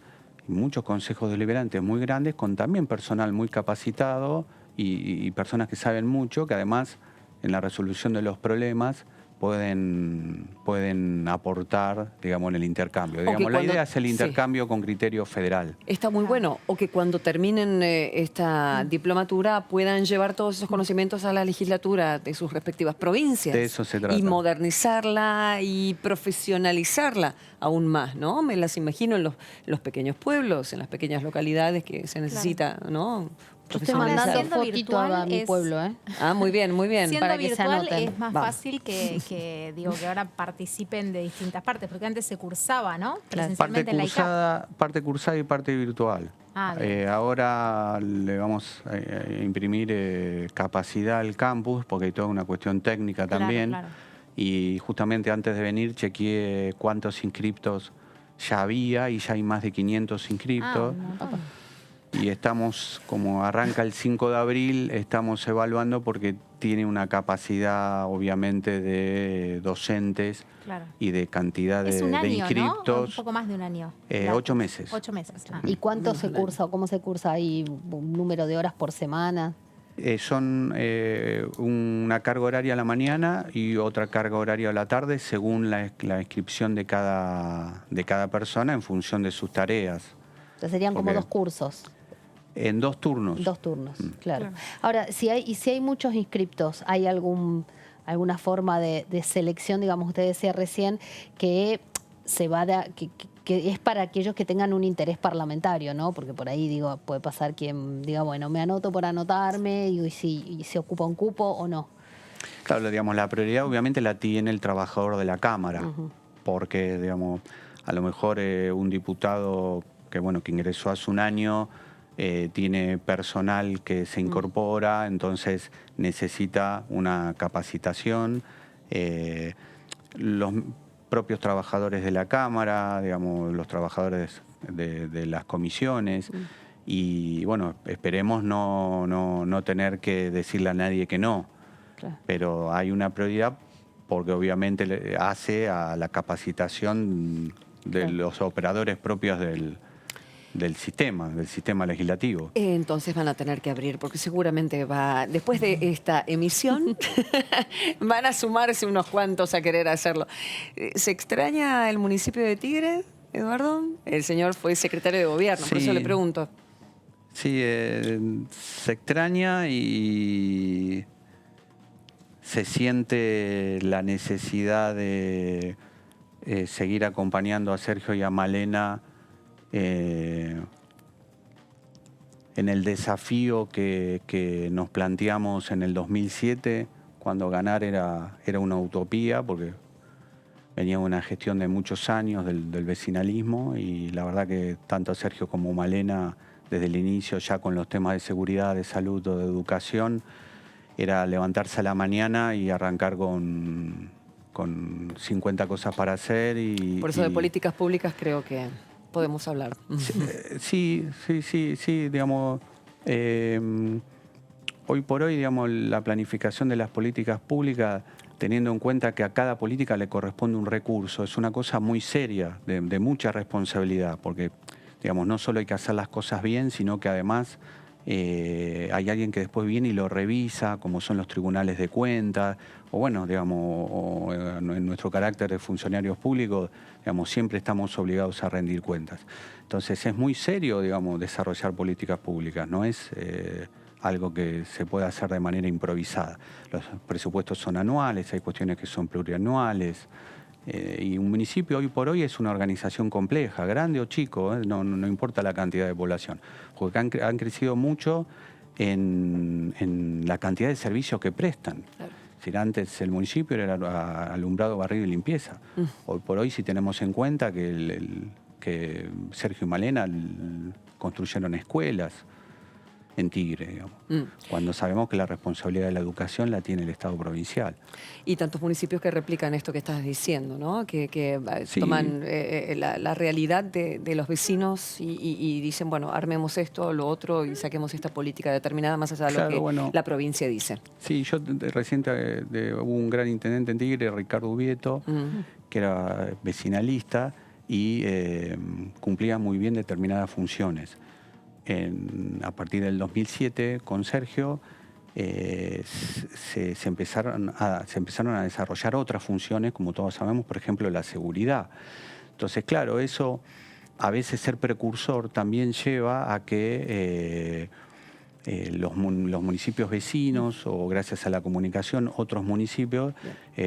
muchos consejos deliberantes muy grandes, con también personal muy capacitado y personas que saben mucho, que además en la resolución de los problemas pueden aportar, digamos, en el intercambio. Digamos, la idea es el intercambio con criterio federal.
Está muy bueno. O que cuando terminen esta diplomatura puedan llevar todos esos conocimientos a la legislatura de sus respectivas provincias.
De eso se trata.
Y modernizarla y profesionalizarla aún más, ¿no? Me las imagino en los pequeños pueblos, en las pequeñas localidades que se necesita, ¿no?
Yo estoy mandando fotito a mi pueblo, ¿eh?
Ah, muy bien, muy bien.
Siendo
para que se
virtual
anoten.
es más fácil que digo, que ahora participen de distintas partes, porque antes se cursaba, ¿no? Presencialmente en la ICAP.
Parte cursada y parte virtual. Ahora le vamos a imprimir capacidad al campus, porque hay toda una cuestión técnica también. Claro. Y justamente antes de venir chequeé cuántos inscriptos ya había, y ya hay más de 500 inscriptos. Y estamos, como arranca el 5 de abril, estamos evaluando porque tiene una capacidad, obviamente, de docentes y de cantidad
Es un
de
año,
inscriptos.
¿no? Un poco más de un año.
8 meses.
8 meses.
¿Y cuánto se cursa o cómo se cursa? ¿Hay un número de horas por semana?
Son una carga horaria a la mañana y otra carga horaria a la tarde, según la inscripción de cada persona en función de sus tareas.
Entonces serían como 2 cursos.
En 2 turnos.
2 turnos, claro. Ahora, si hay muchos inscriptos, ¿hay alguna forma de selección, digamos, usted decía recién, que se va que es para aquellos que tengan un interés parlamentario, ¿no? Porque por ahí, digo, puede pasar quien diga, bueno, me anoto por anotarme y si se ocupa un cupo o no.
Claro, digamos, la prioridad obviamente la tiene el trabajador de la Cámara, porque, digamos, a lo mejor un diputado que ingresó hace un año, tiene personal que se incorpora, entonces necesita una capacitación. Los propios trabajadores de la Cámara, digamos, los trabajadores de las comisiones, y bueno, esperemos no tener que decirle a nadie que no, pero hay una prioridad porque obviamente hace a la capacitación de los operadores propios del sistema legislativo.
Entonces van a tener que abrir, porque seguramente después de esta emisión, van a sumarse unos cuantos a querer hacerlo. ¿Se extraña el municipio de Tigre, Eduardo? El señor fue secretario de gobierno, por eso le pregunto.
Sí, se extraña y se siente la necesidad de seguir acompañando a Sergio y a Malena en el desafío que nos planteamos en el 2007, cuando ganar era una utopía, porque venía una gestión de muchos años del vecinalismo, y la verdad que tanto Sergio como Malena, desde el inicio, ya con los temas de seguridad, de salud o de educación, era levantarse a la mañana y arrancar con 50 cosas para hacer.
Por eso de políticas públicas creo que podemos hablar.
Sí, digamos, hoy por hoy, digamos, la planificación de las políticas públicas, teniendo en cuenta que a cada política le corresponde un recurso, es una cosa muy seria, de mucha responsabilidad, porque, digamos, no solo hay que hacer las cosas bien, sino que además hay alguien que después viene y lo revisa, como son los tribunales de cuentas, o bueno, digamos, en nuestro carácter de funcionarios públicos, digamos, siempre estamos obligados a rendir cuentas. Entonces es muy serio, digamos, desarrollar políticas públicas, no es algo que se pueda hacer de manera improvisada. Los presupuestos son anuales, hay cuestiones que son plurianuales, y un municipio hoy por hoy es una organización compleja, grande o chico, no importa la cantidad de población, porque han crecido mucho en la cantidad de servicios que prestan. Claro. Es decir, antes el municipio era alumbrado, barrido y limpieza. Hoy por hoy, si tenemos en cuenta que Sergio y Malena construyeron escuelas en Tigre, digamos, cuando sabemos que la responsabilidad de la educación la tiene el Estado provincial.
Y tantos municipios que replican esto que estás diciendo, ¿no? Que toman la realidad de los vecinos y dicen, bueno, armemos esto o lo otro y saquemos esta política determinada más allá de lo que la provincia dice.
Sí, yo reciente hubo un gran intendente en Tigre, Ricardo Ubieto, que era vecinalista y cumplía muy bien determinadas funciones. A partir del 2007, con Sergio, se empezaron a desarrollar otras funciones, como todos sabemos, por ejemplo, la seguridad. Entonces, claro, eso, a veces ser precursor también lleva a que los municipios vecinos, o gracias a la comunicación, otros municipios,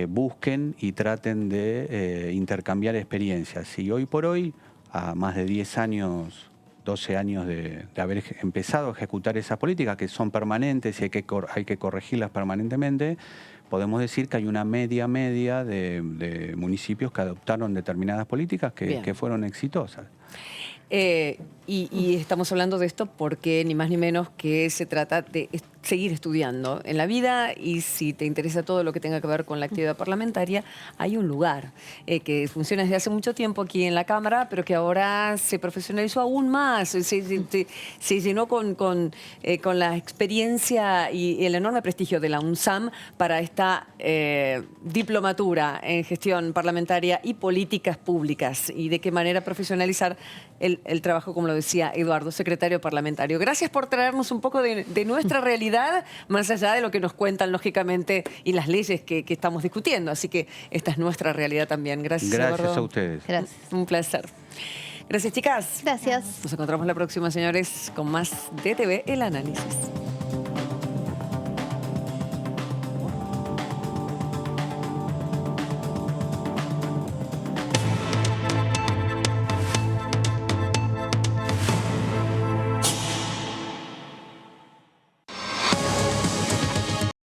busquen y traten de intercambiar experiencias. Y hoy por hoy, a más de 10 años... 12 años de haber empezado a ejecutar esas políticas, que son permanentes y hay que corregirlas permanentemente, podemos decir que hay una media de municipios que adoptaron determinadas políticas que fueron exitosas.
Y estamos hablando de esto porque ni más ni menos que se trata de seguir estudiando en la vida, y si te interesa todo lo que tenga que ver con la actividad parlamentaria, hay un lugar que funciona desde hace mucho tiempo aquí en la Cámara, pero que ahora se profesionalizó aún más, se llenó con la experiencia y el enorme prestigio de la UNSAM para esta diplomatura en gestión parlamentaria y políticas públicas, y de qué manera profesionalizar el trabajo, como lo decía Eduardo, secretario parlamentario. Gracias por traernos un poco de nuestra realidad, más allá de lo que nos cuentan, lógicamente, y las leyes que estamos discutiendo. Así que esta es nuestra realidad también. Gracias,
Gracias
Eduardo.
a ustedes.
Gracias.
Un placer. Gracias, chicas.
Gracias.
Nos encontramos la próxima, señores, con más DTV, el análisis.